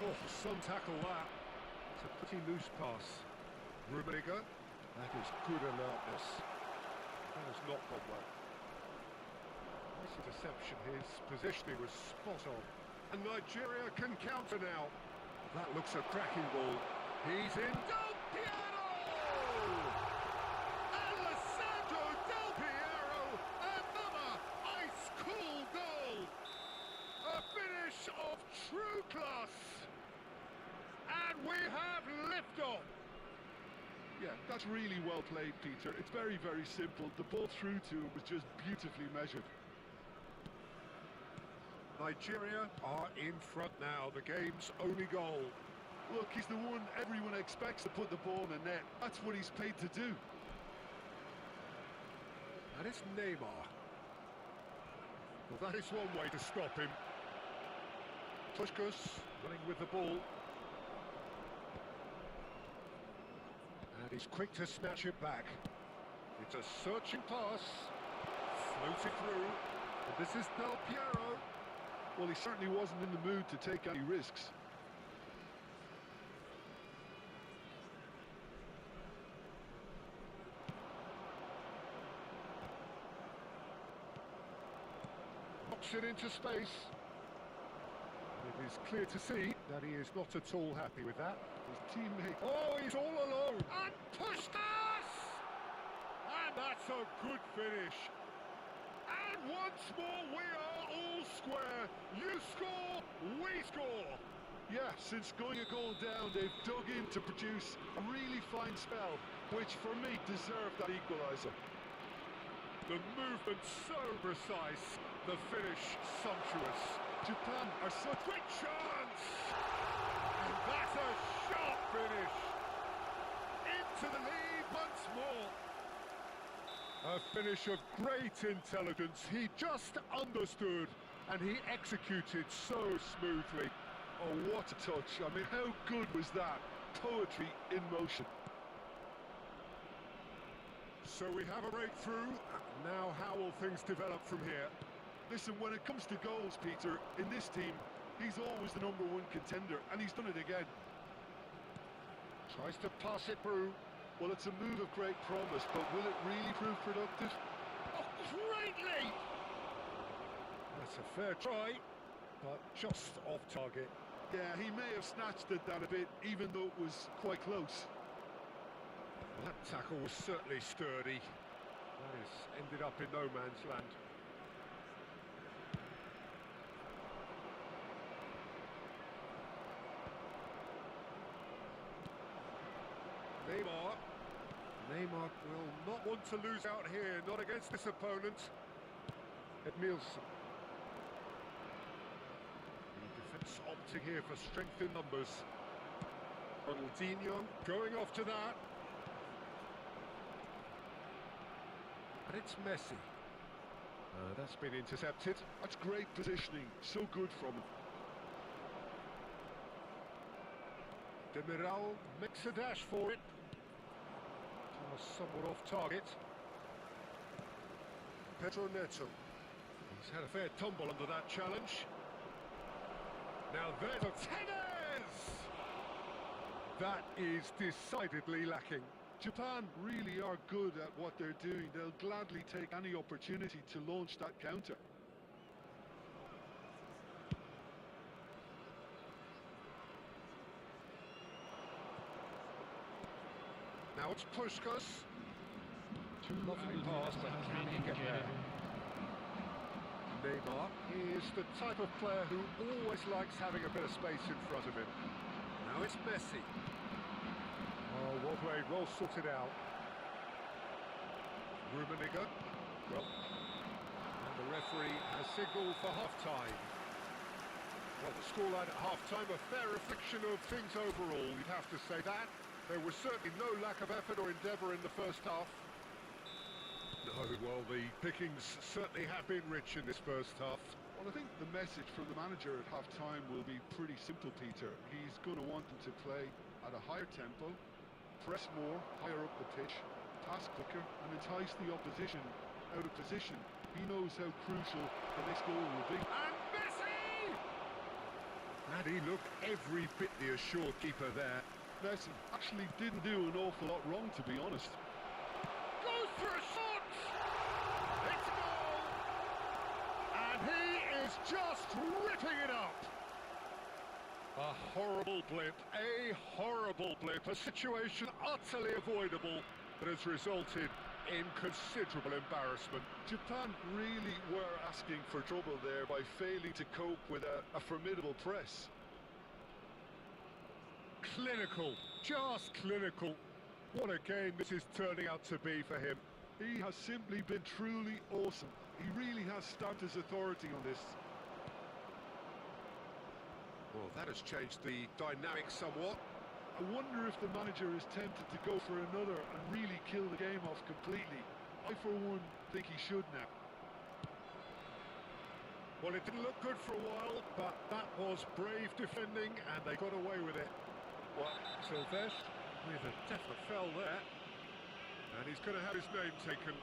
Oh, some tackle that. It's a pretty loose pass. Rummenigge. That is good alertness. That has not gone well. Nice interception. His positioning was spot on. And Nigeria can counter now. That looks a cracking ball. He's in. Del Piero! Alessandro Del Piero! Another ice-cool goal! A finish of true class! And we have liftoff! Yeah, that's really well played, Peter. It's very, very simple. The ball through to him was just beautifully measured. Nigeria are in front now, the game's only goal. Look, he's the one everyone expects to put the ball in the net. That's what he's paid to do. And it's Neymar. Well, that is one way to stop him. Puskas running with the ball. And he's quick to snatch it back. It's a searching pass. Floated through. And this is Del Piero. Well, he certainly wasn't in the mood to take any risks. Knocks it into space. It is clear to see that he is not at all happy with that. His teammate... Oh, he's all alone! And pushed us! And that's a good finish. And once more, we are all square. You score, we score. Yeah, since going a goal down, they've dug in to produce a really fine spell, which for me deserved that equaliser. The movement so precise, the finish sumptuous. Japan are such... Quick chance! And that's a sharp finish. Into the lead once more. A finish of great intelligence. He just understood and he executed so smoothly. Oh, what a touch. I mean, how good was that? Poetry in motion. So we have a breakthrough. Now how will things develop from here? Listen, when it comes to goals, Peter, in this team, he's always the #1 contender, and he's done it again. Tries to pass it through. Well, it's a move of great promise, but will it really prove productive? Oh, greatly! That's a fair try, but just off target. Yeah, he may have snatched it down a bit, even though it was quite close. That tackle was certainly sturdy. That has ended up in no man's land. Neymar will not want to lose out here, not against this opponent. Edmilson. The defence opting here for strength in numbers. Ronaldinho going off to that. And it's Messi. That's been intercepted. That's great positioning, so good from him. Demiral makes a dash for it. Somewhat off target. Pedro Neto. He's had a fair tumble under that challenge. Now there's a Tevez! That is decidedly lacking. Japan really are good at what they're doing. They'll gladly take any opportunity to launch that counter. Now it's Puskas. Lovely pass, but can he get there? Neymar is the type of player who always likes having a bit of space in front of him. Now it's Messi. Oh, well played, well sorted out. Rummenigge. Well, and the referee has signalled for half-time. Well, the scoreline at half-time, a fair reflection of things overall, you'd have to say that. There was certainly no lack of effort or endeavour in the first half. No, well, the pickings certainly have been rich in this first half. Well, I think the message from the manager at half-time will be pretty simple, Peter. He's going to want them to play at a higher tempo, press more, higher up the pitch, pass quicker, and entice the opposition out of position. He knows how crucial the next goal will be. And Messi! And he looked every bit the assured keeper there. Messi actually didn't do an awful lot wrong, to be honest. Goes for a shot! It's a goal! And he is just ripping it up! A horrible blip, a situation utterly avoidable that has resulted in considerable embarrassment. Japan really were asking for trouble there by failing to cope with a formidable press. Clinical, just clinical. What a game this is turning out to be for him. He has simply been truly awesome. He really has stamped his authority on this. Well, that has changed the dynamic somewhat. I wonder if the manager is tempted to go for another and really kill the game off completely. I, for one, think he should now. Well, it didn't look good for a while, but that was brave defending, and they got away with it. Well, Sylvestre with a definite foul there. And he's going to have his name taken.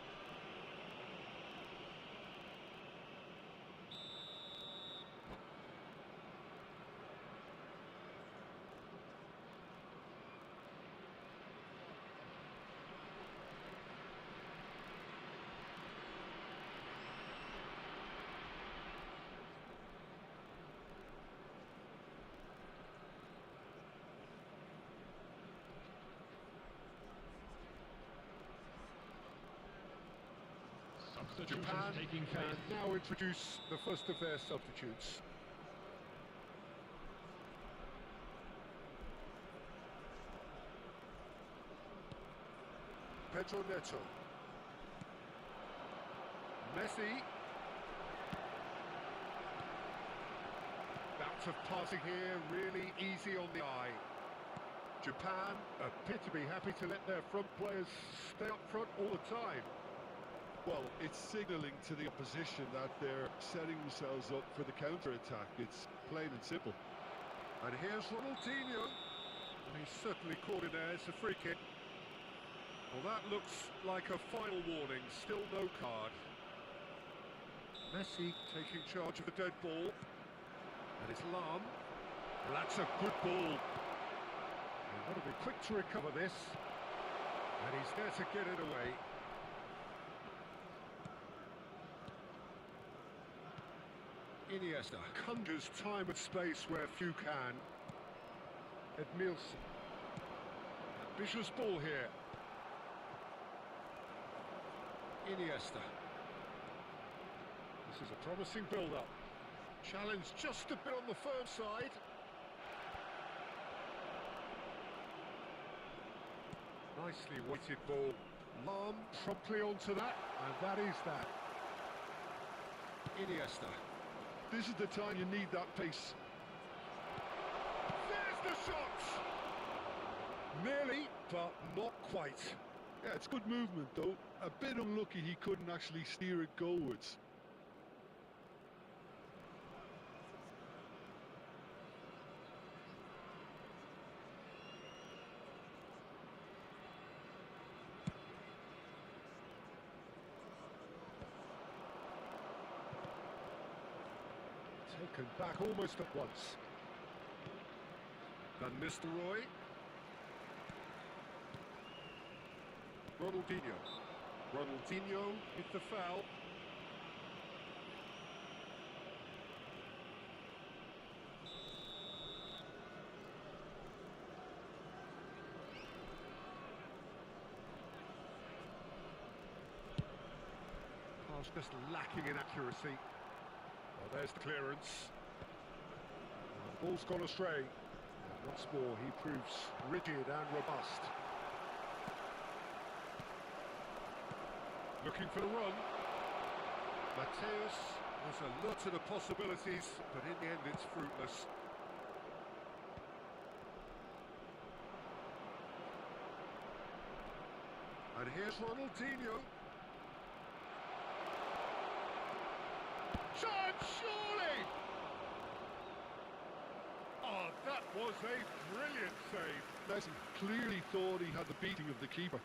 Japan can now introduce the first of their substitutes. Pedro Neto. Messi. Bounce of passing here, really easy on the eye. Japan appear to be happy to let their front players stay up front all the time. Well, it's signalling to the opposition that they're setting themselves up for the counter-attack. It's plain and simple. And here's Ronaldinho. And he's certainly caught it there. It's a free kick. Well, that looks like a final warning. Still no card. Messi taking charge of the dead ball. And it's Lam. Well, that's a good ball. He's got to be quick to recover this. And he's there to get it away. Iniesta conjures time and space where few can. Edmilson. Ambitious ball here. Iniesta. This is a promising build-up. Challenge just a bit on the firm side. Nicely weighted ball. Lam promptly onto that, and that is that. Iniesta. This is the time you need that pace. There's the shot! Nearly, but not quite. Yeah, it's good movement though. A bit unlucky he couldn't actually steer it goalwards. Taken back almost at once. Van Nistelrooy. Ronaldinho. Ronaldinho with the foul. Pass just lacking in accuracy. Well, there's the clearance. The ball's gone astray. And once more, he proves rigid and robust. Looking for the run. Mateus, there's a lot of the possibilities, but in the end it's fruitless. And here's Ronaldinho. Chance, surely! Oh, that was a brilliant save. Messi clearly thought he had the beating of the keeper.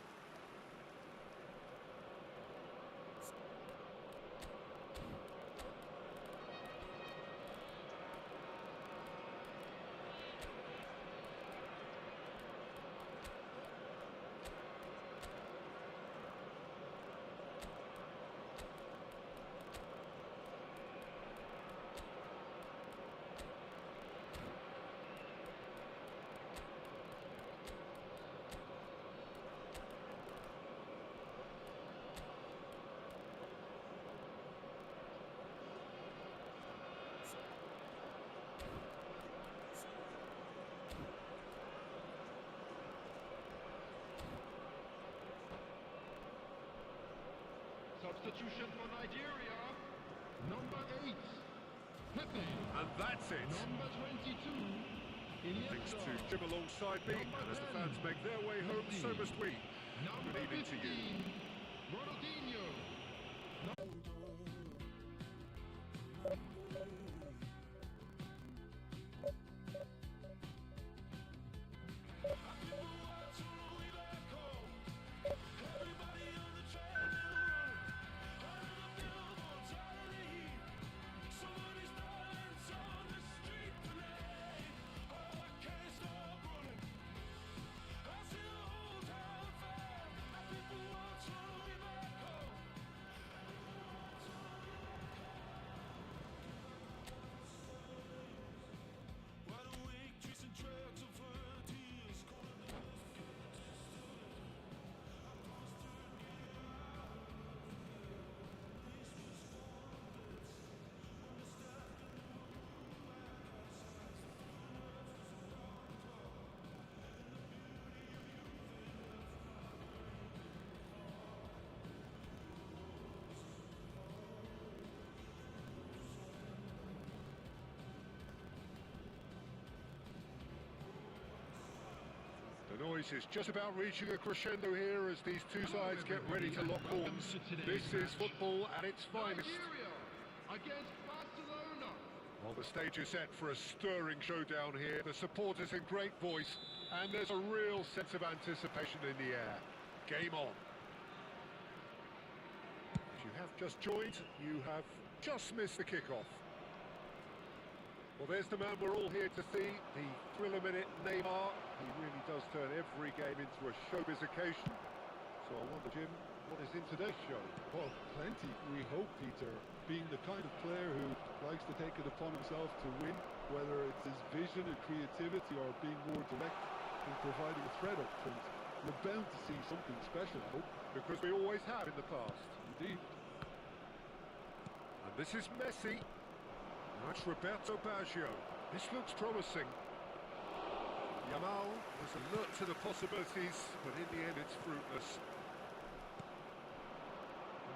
Substitution for Nigeria. Number 8, Pepe. And that's it. Number 22, Things Iniesta. to Jim alongside me, and as the fans make their way home, so must we. Number Good evening to 15, you. Ronaldinho. The noise is just about reaching a crescendo here as these two sides get ready to lock horns. This is football at its finest. Nigeria against Barcelona. Well, the stage is set for a stirring showdown here. The supporters in great voice, and there's a real sense of anticipation in the air. Game on. If you have just joined, you have just missed the kickoff. Well, there's the man we're all here to see, the thriller-minute Neymar. He really does turn every game into a showbiz occasion. So I wonder, Jim, what is in today's show? Well, plenty, we hope, Peter. Being the kind of player who likes to take it upon himself to win, whether it's his vision and creativity or being more direct in providing a threat up front. We're bound to see something special, I hope. Because we always have in the past. Indeed. And this is Messi. Now it's Roberto Baggio. This looks promising. Yamal was alert to the possibilities, but in the end it's fruitless.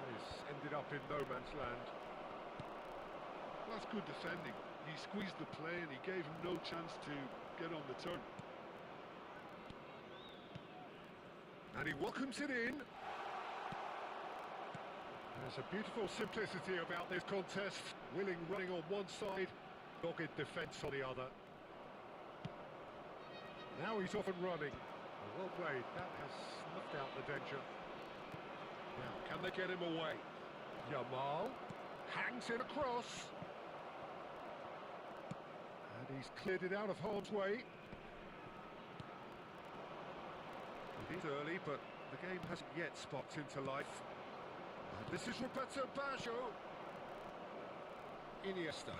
He's ended up in no man's land. That's good defending. He squeezed the play and he gave him no chance to get on the turn. And he welcomes it in. There's a beautiful simplicity about this contest. Willing running on one side, dogged defence on the other. Now he's off and running. Well played. That has snuffed out the danger. Now, can they get him away? Yamal hangs it across. And he's cleared it out of harm's way. It is early, but the game hasn't yet sparked into life. And this is Roberto Baggio. Iniesta.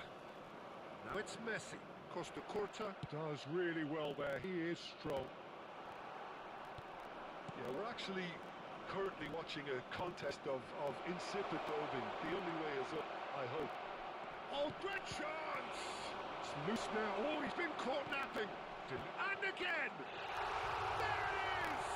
Now it's Messi. Costa Curta does really well there. He is strong. Yeah, we're actually currently watching a contest of insipid doping. The only way is up, I hope. Oh, great chance! It's loose now. Oh, he's been caught napping. And again! There it is!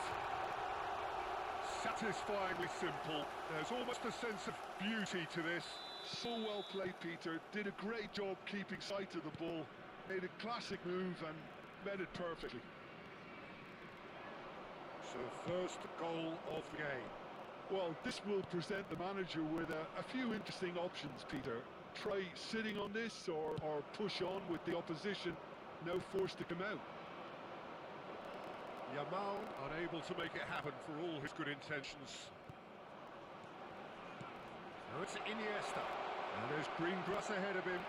Sat satisfyingly simple. There's almost a sense of beauty to this. So well played, Peter. Did a great job keeping sight of the ball. Made a classic move and met it perfectly. So first goal of the game. Well, this will present the manager with a few interesting options, Peter. Try sitting on this or push on with the opposition, now forced to come out. Yamal unable to make it happen for all his good intentions. Now it's Iniesta. And there's green grass ahead of him.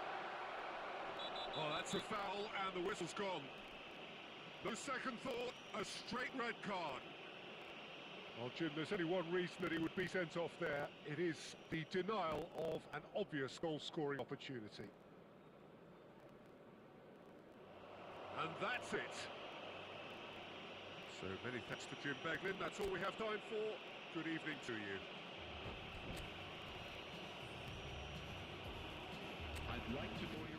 Oh, that's a foul and the whistle's gone. No second thought, a straight red card. Well, Jim, there's only one reason that he would be sent off there. It is the denial of an obvious goal-scoring opportunity. And that's it. So many thanks to Jim Beglin. That's all we have time for. Good evening to you. I'd like to know your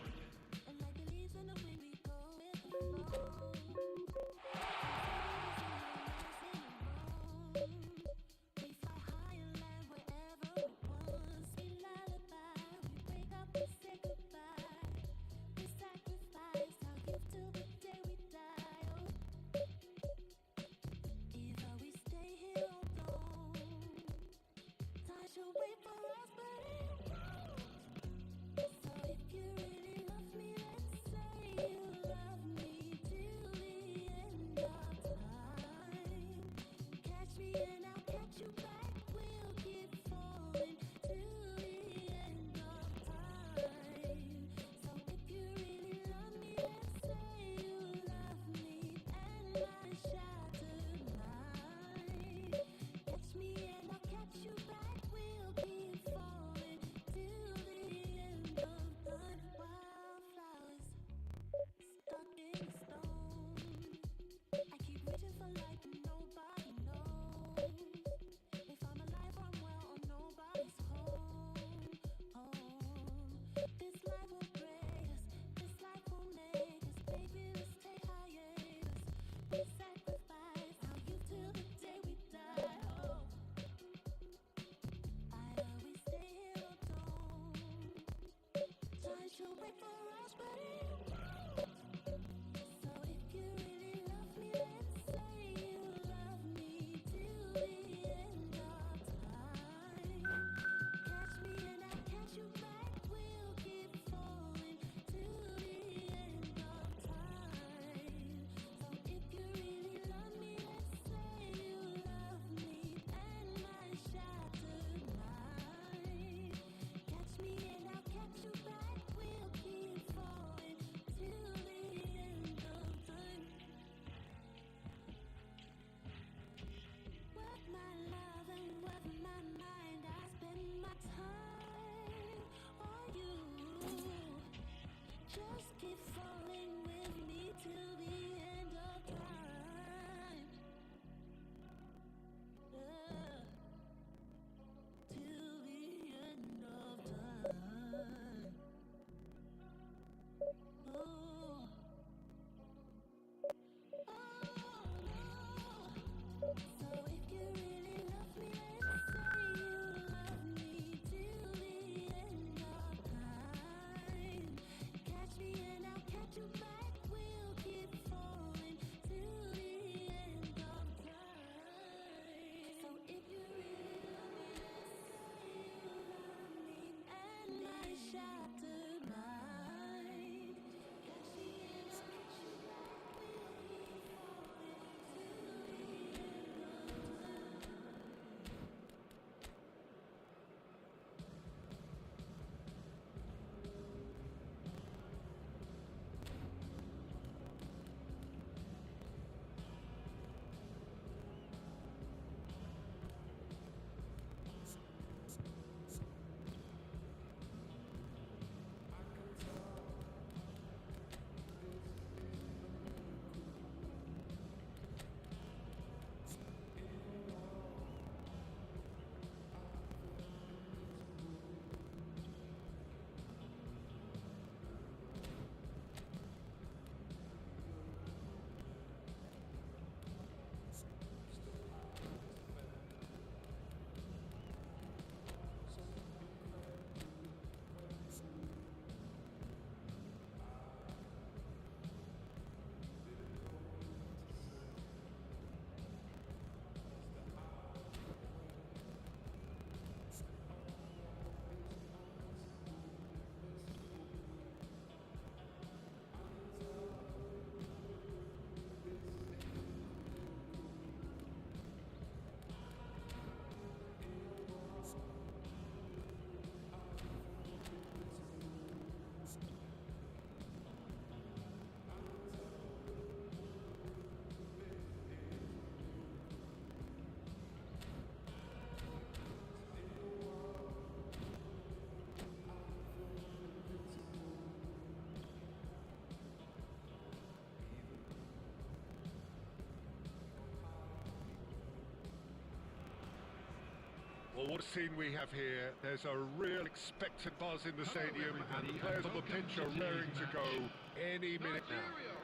Well, what a scene we have here. There's a real expectant buzz in the stadium, and the players on the pitch are raring to go any minute now. Nigeria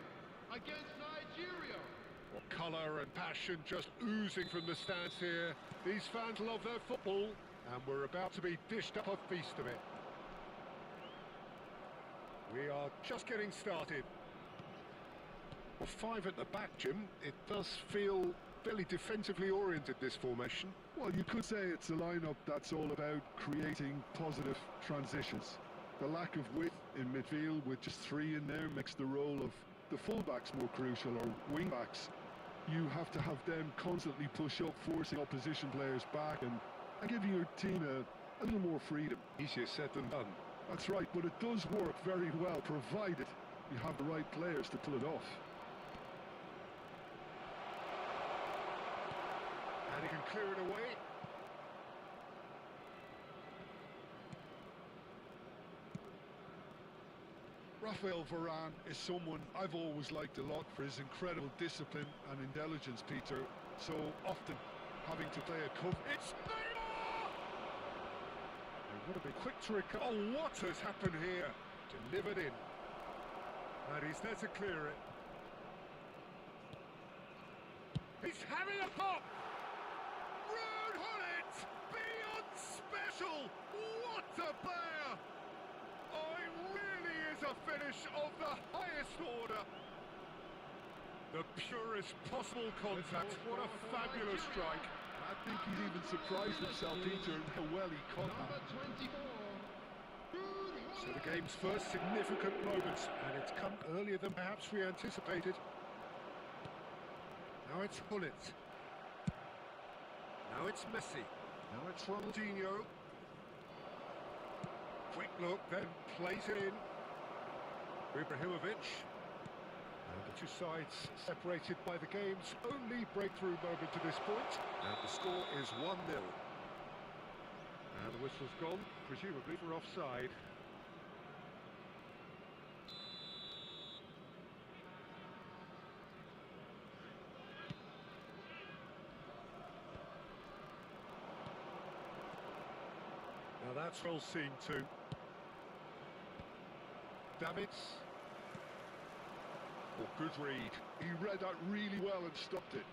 against Nigeria. Well, colour and passion just oozing from the stands here. These fans love their football, and we're about to be dished up a feast of it. We are just getting started. Well, five at the back, Jim. It does feel fairly defensively oriented, this formation. Well, you could say it's a lineup that's all about creating positive transitions. The lack of width in midfield with just three in there makes the role of the fullbacks more crucial, or wing-backs. You have to have them constantly push up, forcing opposition players back and giving your team a little more freedom. Easier said than done. That's right, but it does work very well, provided you have the right players to pull it off. And he can clear it away. Rafael Varane is someone I've always liked a lot for his incredible discipline and intelligence, Peter. So often having to play a cover. It's Neymar! They want to be quick to recover. Oh, what has happened here? Delivered in. And he's there to clear it. He's having a pop! Rude Hullet! Beyond special! What a player! Oh, it really is a finish of the highest order. The purest possible contact. What a fabulous strike. I think he's even surprised himself, Peter, in how well he caught Number that. 24. So the game's first significant moments, and it's come earlier than perhaps we anticipated. Now it's Hullet. Now it's Messi. Now it's Ronaldinho. Quick look, then plays it in. Ibrahimovic. And the two sides separated by the game's only breakthrough moment to this point. And the score is 1-0. And the whistle's gone, presumably for offside. Now that's well seen too. Davids. Oh, good read. He read that really well and stopped it.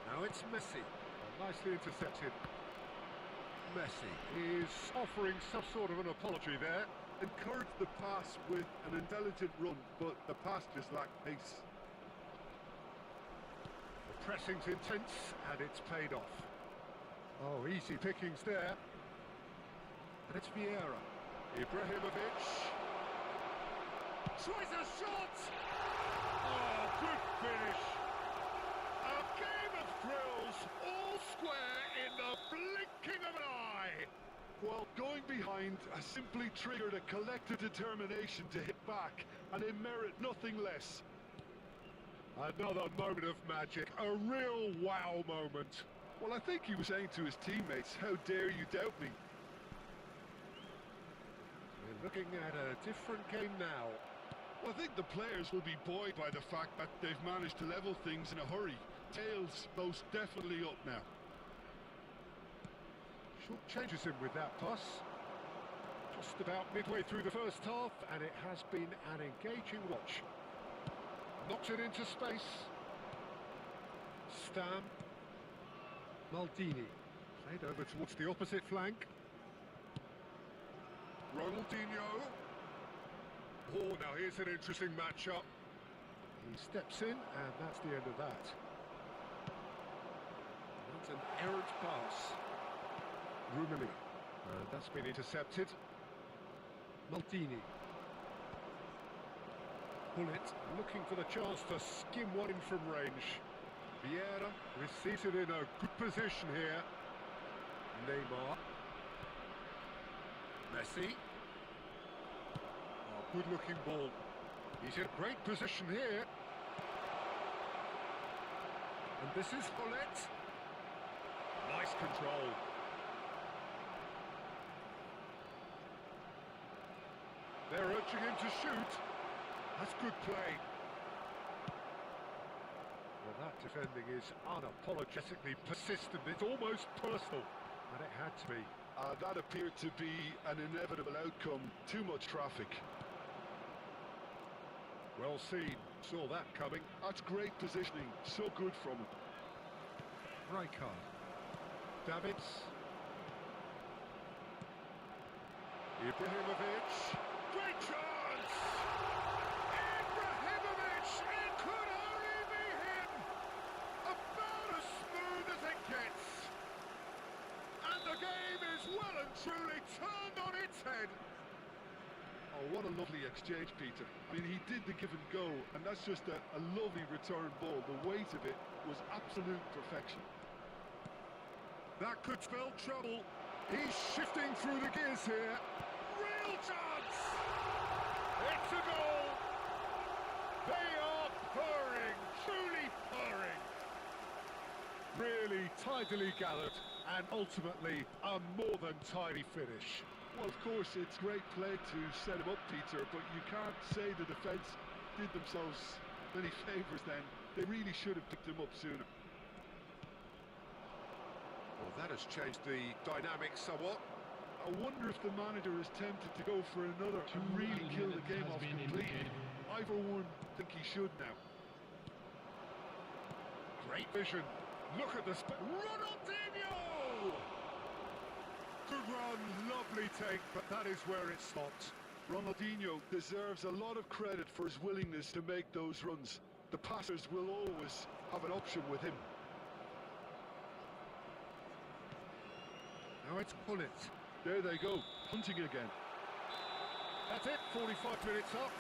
Now it's Messi. Oh, nicely intercepted. Messi is offering some sort of an apology there. Encouraged the pass with an intelligent run, but the pass just lacked pace. The pressing's intense and it's paid off. Oh, easy pickings there. And it's Vieira. Ibrahimovic. Tries a shot! Oh, good finish! A game of thrills, all square in the blinking of an eye! Well, going behind has simply triggered a collective determination to hit back, and they merit nothing less. Another moment of magic, a real wow moment. Well, I think he was saying to his teammates, how dare you doubt me? We're looking at a different game now. Well, I think the players will be buoyed by the fact that they've managed to level things in a hurry. Tails most definitely up now. Short changes him with that pass. Just about midway through the first half, and it has been an engaging watch. Knocks it into space. Stam. Maldini. Played over towards the opposite flank. Ronaldinho. Oh, now here's an interesting matchup. He steps in, and that's the end of that. That's an errant pass. Rumeli. And that's been intercepted. Maldini. Hullet looking for the chance to skim one in from range. Vieira receives it in a good position here. Neymar. Messi. Oh, good looking ball. He's in great position here. And this is Hullet. Nice control. They're urging him to shoot. That's good play. Well, that defending is unapologetically persistent. It's almost personal. And it had to be. That appeared to be an inevitable outcome. Too much traffic. Well seen. Saw that coming. That's great positioning. So good from him. Rijkaard. Davids. Ibrahimovic. Great chance! Ibrahimovic! It could only be him! About as smooth as it gets. And the game is well and truly turned on its head. Oh, what a lovely exchange, Peter. I mean, he did the give and go, and that's just a lovely return ball. The weight of it was absolute perfection. That could spell trouble. He's shifting through the gears here. Real chance! It's a goal! They are purring, truly purring. Really tidily gathered, and ultimately a more than tidy finish. Well, of course, it's great play to set him up, Peter, but you can't say the defence did themselves many favours then. They really should have picked him up sooner. Well, that has changed the dynamics somewhat. I wonder if the manager is tempted to go for another and really kill the game off completely. I, for one, think he should now. Great vision. Look at the Ronaldinho! Good run, lovely take, but that is where it stopped. Ronaldinho deserves a lot of credit for his willingness to make those runs. The passers will always have an option with him. Now it's Pullet. There they go, hunting again. That's it, 45 minutes up.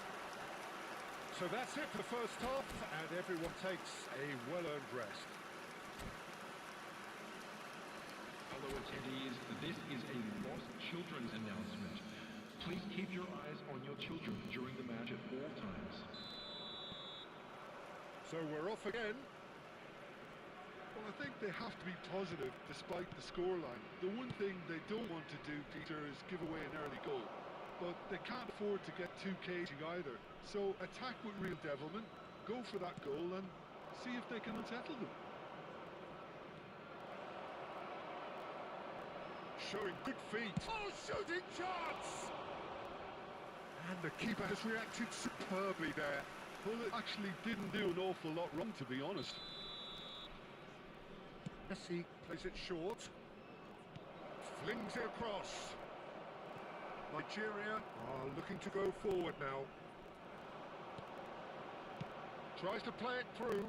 So that's it for the first half, and everyone takes a well-earned rest. Hello attendees, this is a Lost Children's announcement. Please keep your eyes on your children during the match at all times. So we're off again. Well, I think they have to be positive despite the scoreline. The one thing they don't want to do, Peter, is give away an early goal. But they can't afford to get too cagey either. So attack with real devilment, go for that goal and see if they can unsettle them. Showing good feet. Oh, shooting chance! And the keeper has reacted superbly there. Well, it actually didn't do an awful lot wrong, to be honest. Messi plays it short. Flings it across. Nigeria are looking to go forward now. Tries to play it through.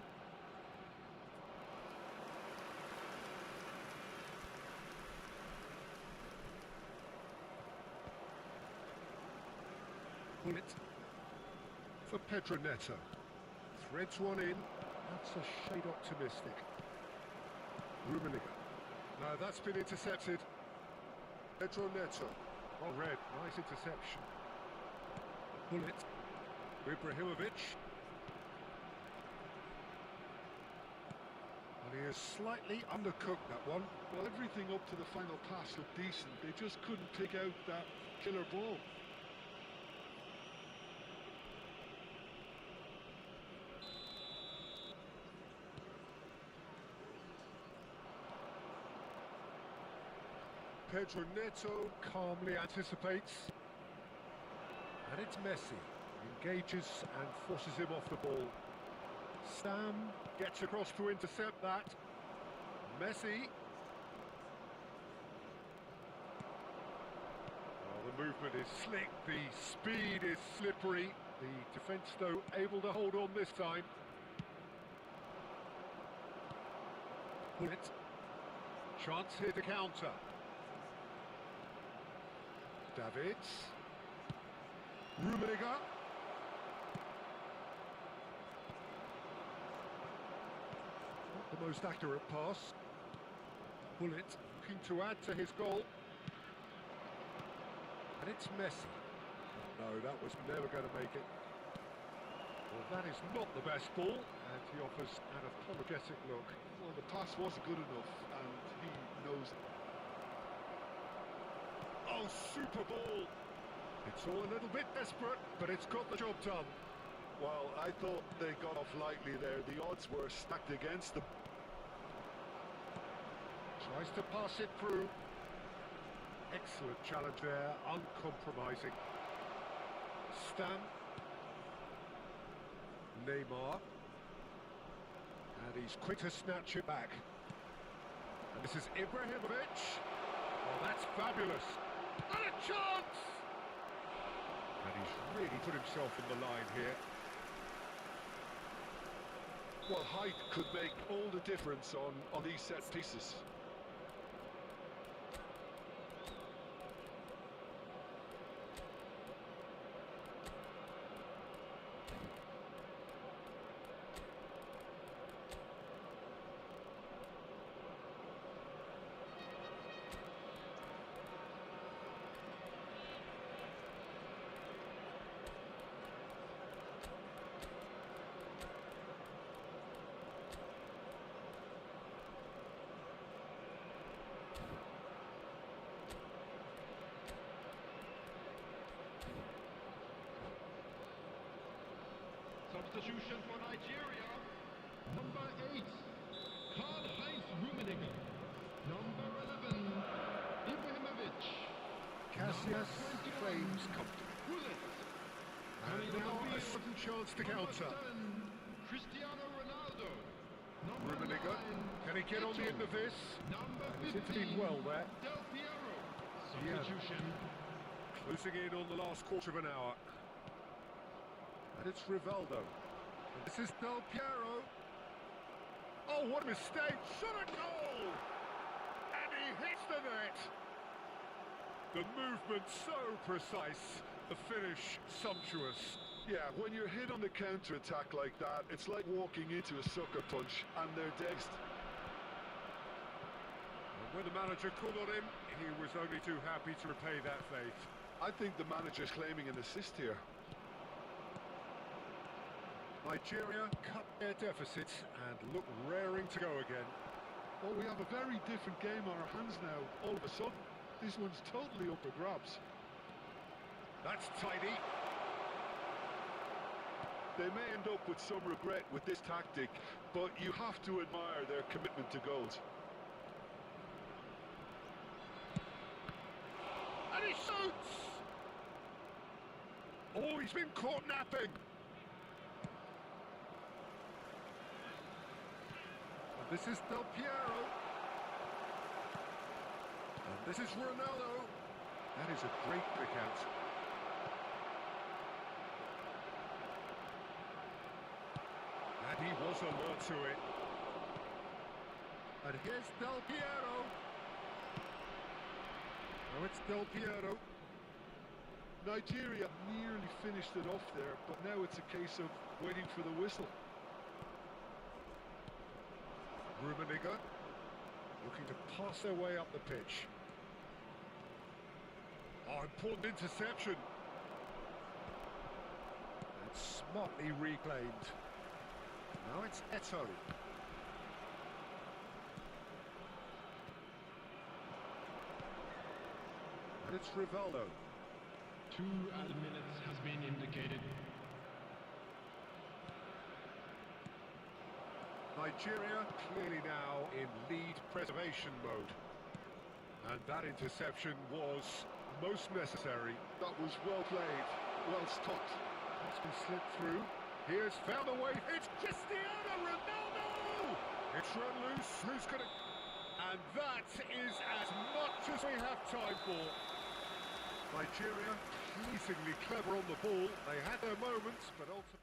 Pull it for Pedro Neto. Threads one in. That's a shade optimistic. Rummenigge. No, that's been intercepted. Pedro Neto. Well read. Nice interception. Pull it. Ibrahimovic. And he has slightly undercooked that one. Well, everything up to the final pass looked decent. They just couldn't pick out that killer ball. Pedro Neto calmly anticipates. And it's Messi. Engages and forces him off the ball. Sam gets across to intercept that. Messi. Oh, the movement is slick. The speed is slippery. The defence, though, able to hold on this time. Pull it. Chance here to counter. Davids. Rummenigge. Not the most accurate pass. Pull it. Looking to add to his goal. And it's Messi. No, that was never going to make it. Well, that is not the best ball. And he offers an apologetic look. Well, the pass wasn't good enough, and he knows it. Oh, super ball! It's all a little bit desperate, but it's got the job done. Well, I thought they got off lightly there. The odds were stacked against them. Tries to pass it through. Excellent challenge there, uncompromising. Stan. Neymar. And he's quick to snatch it back. And this is Ibrahimovic. Oh, that's fabulous. And a chance! And he's really put himself on the line here. Well, height could make all the difference on these set pieces. Substitution for Nigeria. Number 8, Karl-Heinz Rummenigge. Number 11, Ibrahimovic. Cassius claims comfort. Gullit. And now a sudden chance to counter. Cristiano Ronaldo. Rummenigge, can he get on the end of this? Number He's 15, intervened well there. Del Piero. Substitution. Closing in on the last quarter of an hour. And it's Rivaldo. And this is Del Piero. Oh, what a mistake! Shot a goal! And he hits the net! The movement so precise, the finish sumptuous. Yeah, when you're hit on the counter-attack like that, it's like walking into a sucker punch and they're dazed. And when the manager called on him, he was only too happy to repay that faith. I think the manager's claiming an assist here. Nigeria cut their deficit and look raring to go again. Well, we have a very different game on our hands now, all of a sudden. This one's totally up for grabs. That's tidy. They may end up with some regret with this tactic, but you have to admire their commitment to goals. And he shoots! Oh, he's been caught napping. And this is Del Piero. And this is Ronaldo. That is a great pick out. And he was alert to it. And here's Del Piero. Now it's Del Piero. Nigeria nearly finished it off there, but now it's a case of waiting for the whistle. Rummenigge looking to pass their way up the pitch. Oh, important interception. And smartly reclaimed. Now it's Eto. And it's Rivaldo. 2 added minutes has been indicated. Nigeria clearly now in lead preservation mode. And that interception was most necessary. That was well played, well stopped. It's been slipped through. He has found a way. It's Cristiano Ronaldo! It's run loose. Who's going to... And that is as much as we have time for. Nigeria pleasingly clever on the ball. They had their moments, but ultimately...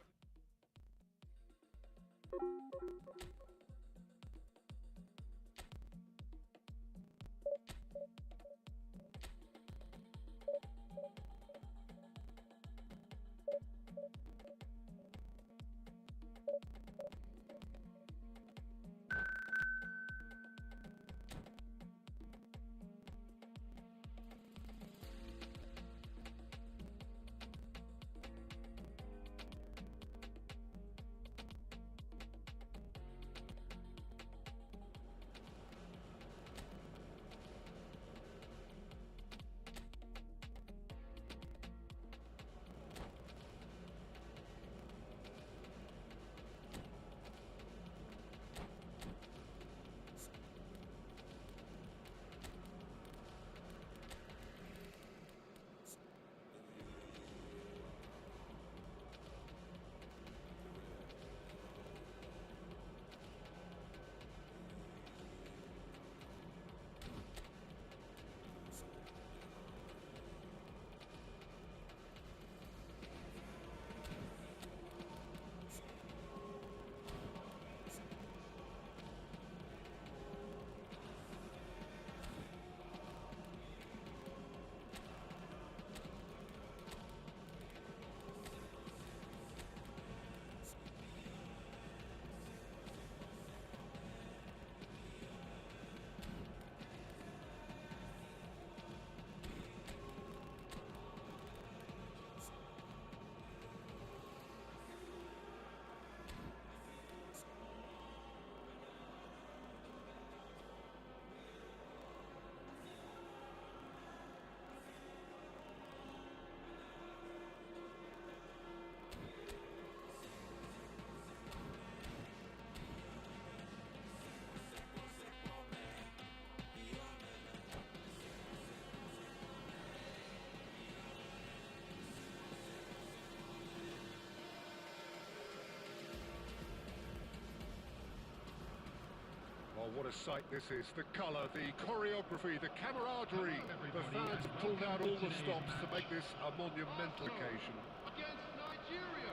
what a sight this is. The colour, the choreography, the camaraderie. The fans pulled out all the stops to make this a monumental occasion. Against Nigeria.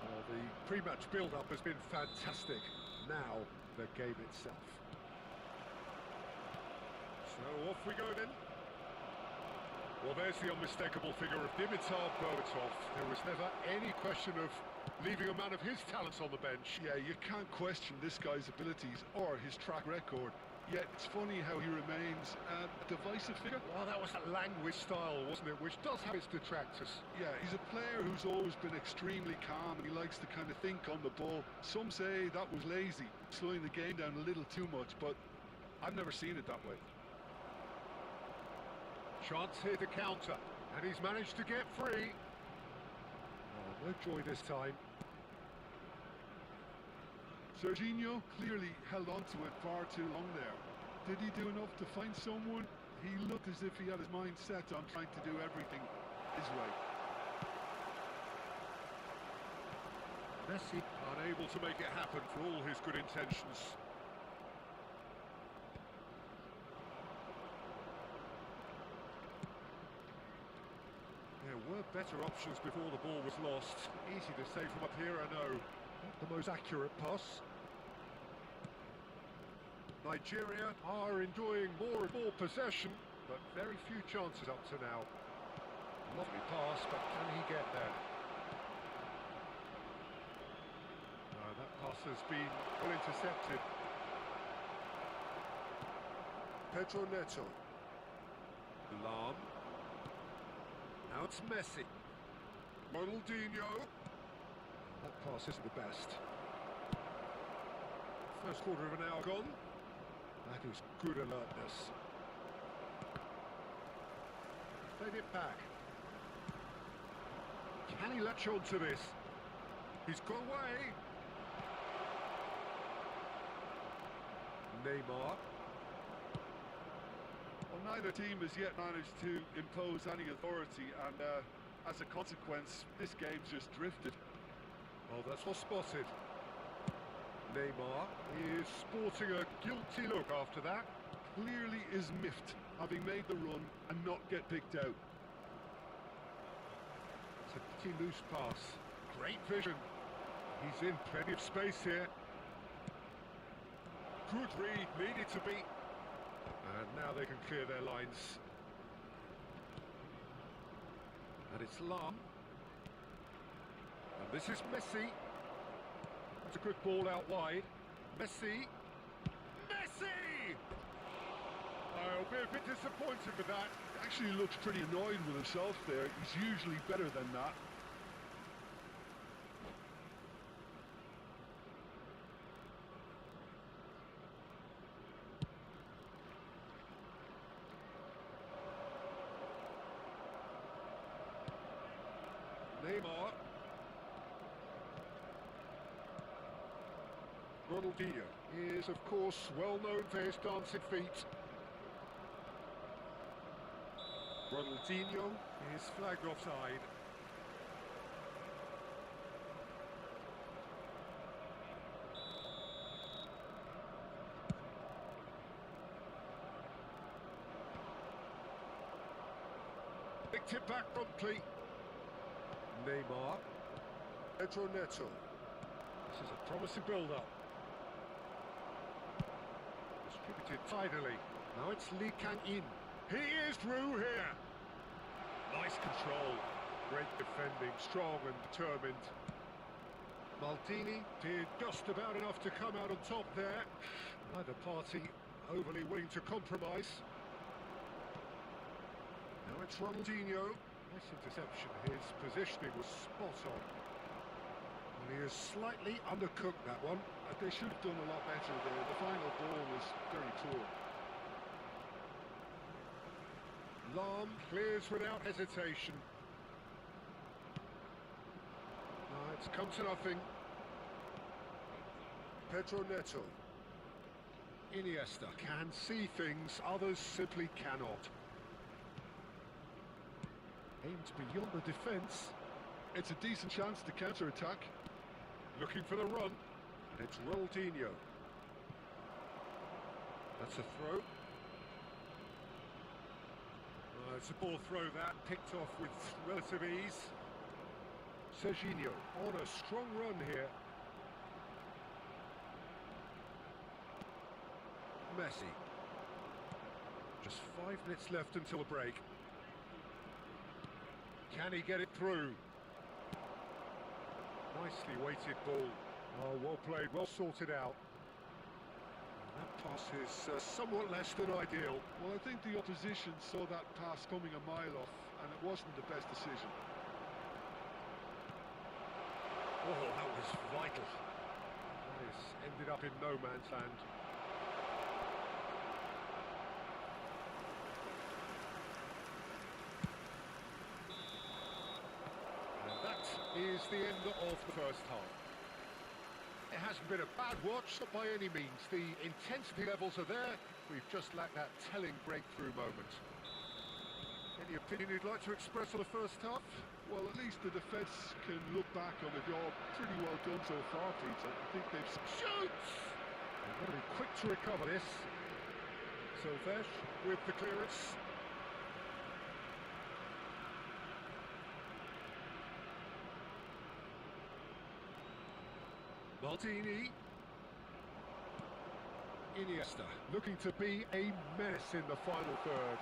Well, the pre-match build-up has been fantastic. Now, the game itself. So off we go then. Well, there's the unmistakable figure of Dimitar Berbatov. There was never any question of leaving a man of his talents on the bench. Yeah, you can't question this guy's abilities or his track record. Yet it's funny how he remains a divisive figure. Well, that was a languid style, wasn't it? Which does have its detractors. Yeah, he's a player who's always been extremely calm and he likes to kind of think on the ball. Some say that was lazy, slowing the game down a little too much, but I've never seen it that way. Chance here to counter, and he's managed to get free. Oh, no joy this time. Serginho clearly held on to it far too long there. Did he do enough to find someone? He looked as if he had his mind set on trying to do everything his way. Messi unable to make it happen for all his good intentions. There were better options before the ball was lost. Easy to say from up here, I know. Not the most accurate pass. Nigeria are enjoying more and more possession, but very few chances up to now. Lovely pass, but can he get there? No, that pass has been well intercepted. Pedro Neto. Lam. Now it's Messi. Ronaldinho. That pass isn't the best. First quarter of an hour gone. That is good alertness. Played it back. Can he latch on to this? He's got away. Neymar. Well, neither team has yet managed to impose any authority, and as a consequence, this game's just drifted. Oh, that's well spotted. Neymar is sporting a guilty look after that. Clearly is miffed, having made the run and not get picked out. It's a pretty loose pass. Great vision. He's in plenty of space here. Good read, needed to be. And now they can clear their lines. And it's Lam. And this is Messi. That's a good ball out wide. Messi. Messi! I'll be a bit disappointed with that. Actually looks pretty annoyed with himself there. He's usually better than that. Neymar. Ronaldinho is, of course, well known for his dancing feet. Ronaldinho is flagged offside. Picked it back promptly. Neymar. Pedro Neto. This is a promising build-up. Distributed tidily. Now it's Lee Kang-in. He is through here. Nice control. Great defending. Strong and determined. Maldini did just about enough to come out on top there. Neither party overly willing to compromise. Now it's Ronaldinho. Nice interception. His positioning was spot on. And he has slightly undercooked that one. They should have done a lot better there. The final ball was very poor. Lam clears without hesitation. It's come to nothing. Pedro Neto. Iniesta can see things others simply cannot. Aimed beyond the defence. It's a decent chance to counter-attack. Looking for the run. And it's Ronaldinho. That's a throw. It's a ball throw that, picked off with relative ease. Serginho on a strong run here. Messi. Just 5 minutes left until the break. Can he get it through? Nicely weighted ball. Oh, well played, well sorted out. That pass is somewhat less than ideal. Well, I think the opposition saw that pass coming a mile off, and it wasn't the best decision. Oh, that was vital. That has ended up in no man's land. And that is the end of the first half. It hasn't been a bad watch by any means. The intensity levels are there. We've just lacked that telling breakthrough moment. Any opinion you'd like to express on the first half? Well, at least the defence can look back on a job pretty well done so far, Peter. I think they've... Shoots! They've got to be quick to recover this. Silvesh with the clearance. Maldini. Iniesta looking to be a menace in the final third.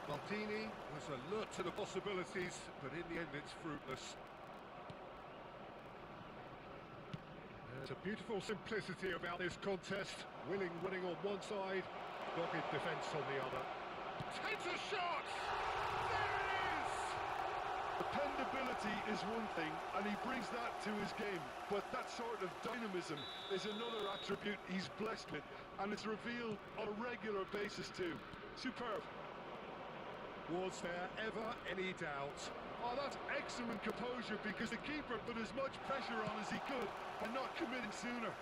Maldini was alert to the possibilities, but in the end it's fruitless. There's a beautiful simplicity about this contest. Willing running on one side, dogged defence on the other. Takes a shot! There it is! Dependability is one thing, and he brings that to his game. But that sort of dynamism is another attribute he's blessed with, and it's revealed on a regular basis too. Superb. Was there ever any doubt? Oh, that's excellent composure, because the keeper put as much pressure on as he could and not committing sooner.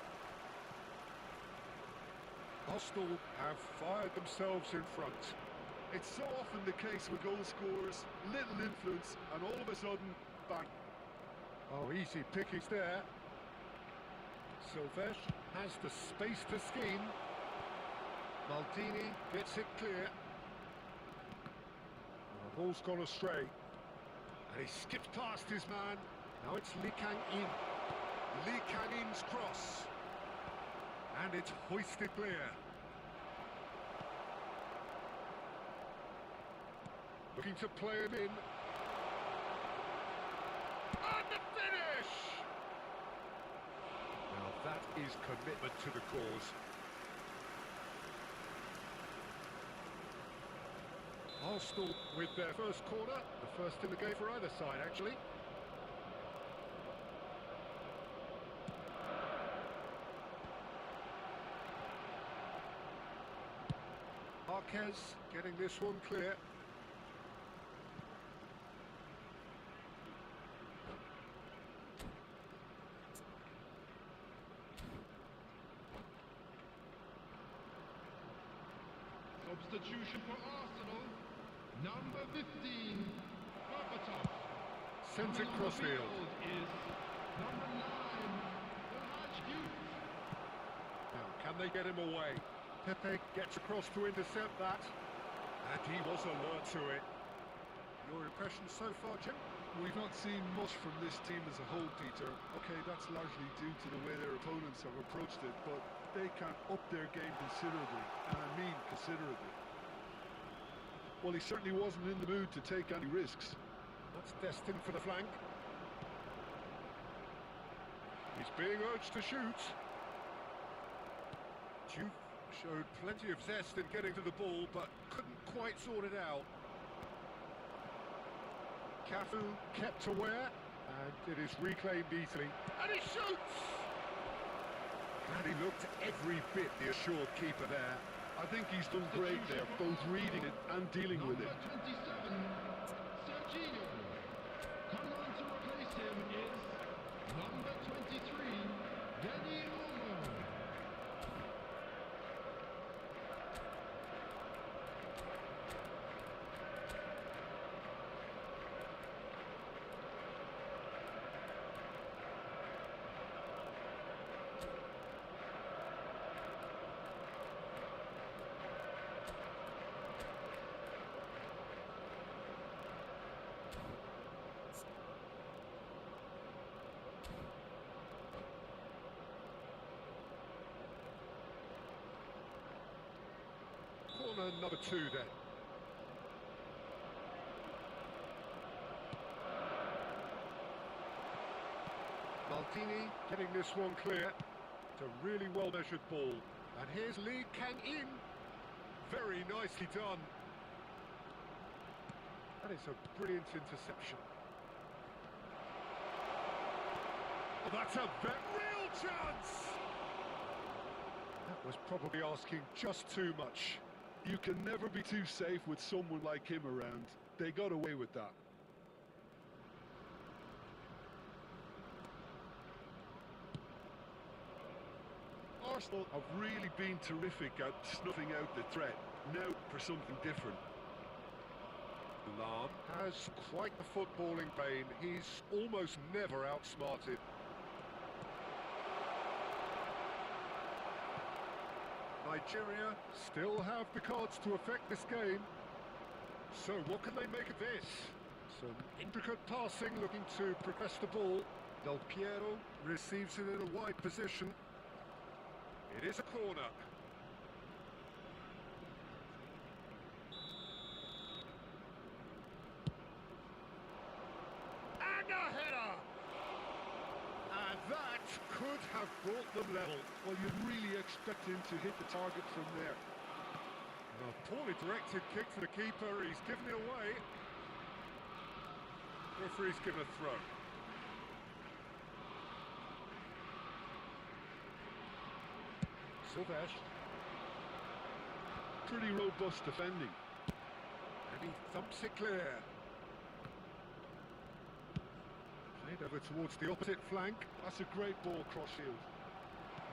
Arsenal have fired themselves in front. It's so often the case with goal scorers, little influence, and all of a sudden, bang. Oh, easy pickings there. Silvesh has the space to scheme. Maldini gets it clear. The ball's gone astray. And he skips past his man. Now it's Lee Kang-in. Lee Kang-in's cross. And it's hoisted clear. Looking to play him in. And the finish! Now that is commitment to the cause. Arsenal with their first corner, the first in the game for either side actually. Marquez getting this one clear. Substitution for Arsenal. Number 15, Berbatov. Sends it crossfield. Is number 9, Belhajju. Now, can they get him away? Pepe gets across to intercept that. And he was alert to it. Your impressions so far, Jim? We've not seen much from this team as a whole, Peter. Okay, that's largely due to the way their opponents have approached it, but they can up their game considerably, and I mean considerably. Well, he certainly wasn't in the mood to take any risks. That's destined for the flank. He's being urged to shoot. Juve showed plenty of zest in getting to the ball, but couldn't quite sort it out. Cafu kept aware, and it is reclaimed easily. And he shoots! And he looked every bit the assured keeper there. I think he's done great there, both reading it and dealing with it. Number 27, Serginho. Come on to replace him is number 23, Dani Olmo. number 2 then. Maldini getting this one clear. It's a really well-measured ball. And here's Lee Kang In. Very nicely done. That is a brilliant interception. Oh, that's a real chance! That was probably asking just too much. You can never be too safe with someone like him around. They got away with that. Arsenal have really been terrific at snuffing out the threat. Now for something different. Lam has quite the footballing brain. He's almost never outsmarted. Nigeria still have the cards to affect this game. So what can they make of this? Some intricate passing, looking to progress the ball. Del Piero receives it in a wide position. It is a corner. And a header! And that could have brought them level. Well, you'd really expect him to hit the target from there. A poorly directed kick to the keeper. He's given it away. Referee's given a throw. Sylvester. Pretty robust defending. And he thumps it clear. Played over towards the opposite flank. That's a great ball cross field.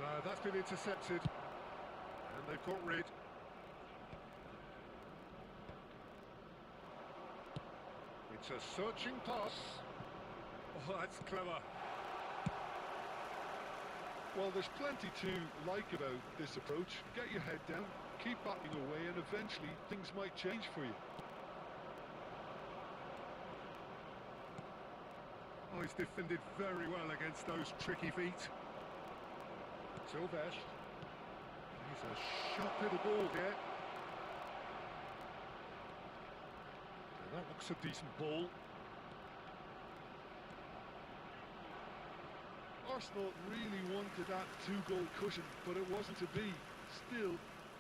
No, that's been intercepted. And they've got rid. It's a searching pass. Oh, that's clever. Well, there's plenty to like about this approach. Get your head down, keep batting away, and eventually things might change for you. Oh, he's defended very well against those tricky feet. Sylvester. He's a shot little ball here. And that looks a decent ball. Arsenal really wanted that 2-goal cushion, but it wasn't to be. Still,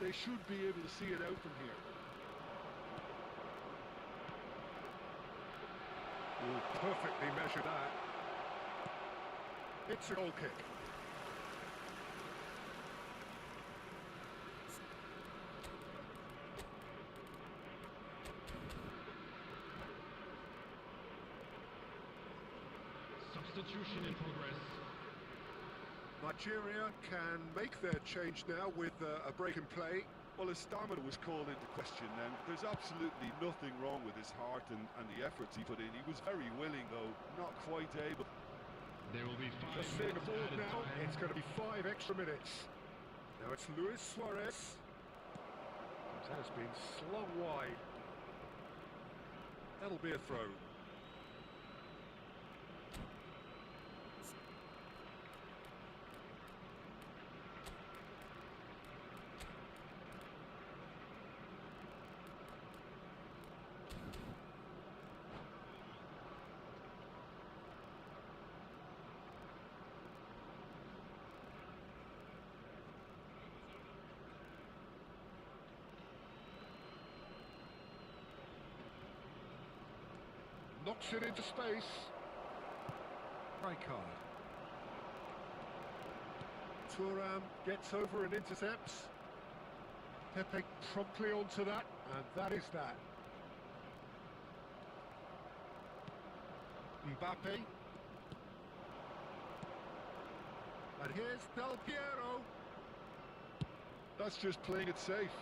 they should be able to see it out from here. Oh, perfectly measured that. It's a goal kick. Substitution in progress. Nigeria can make their change now with a break in play. Well, his stamina was called into question then. There's absolutely nothing wrong with his heart and the efforts he put in. He was very willing, though, not quite able. There will be 5 Just seeing minutes the board added now, time. it's going to be 5 extra minutes. Now it's Luis Suarez. That has been slung wide. That'll be a throw. Knocks it into space. Right card. Thuram gets over and intercepts. Pepe promptly onto that, and that is that. Mbappe. And here's Del Piero. That's just playing it safe.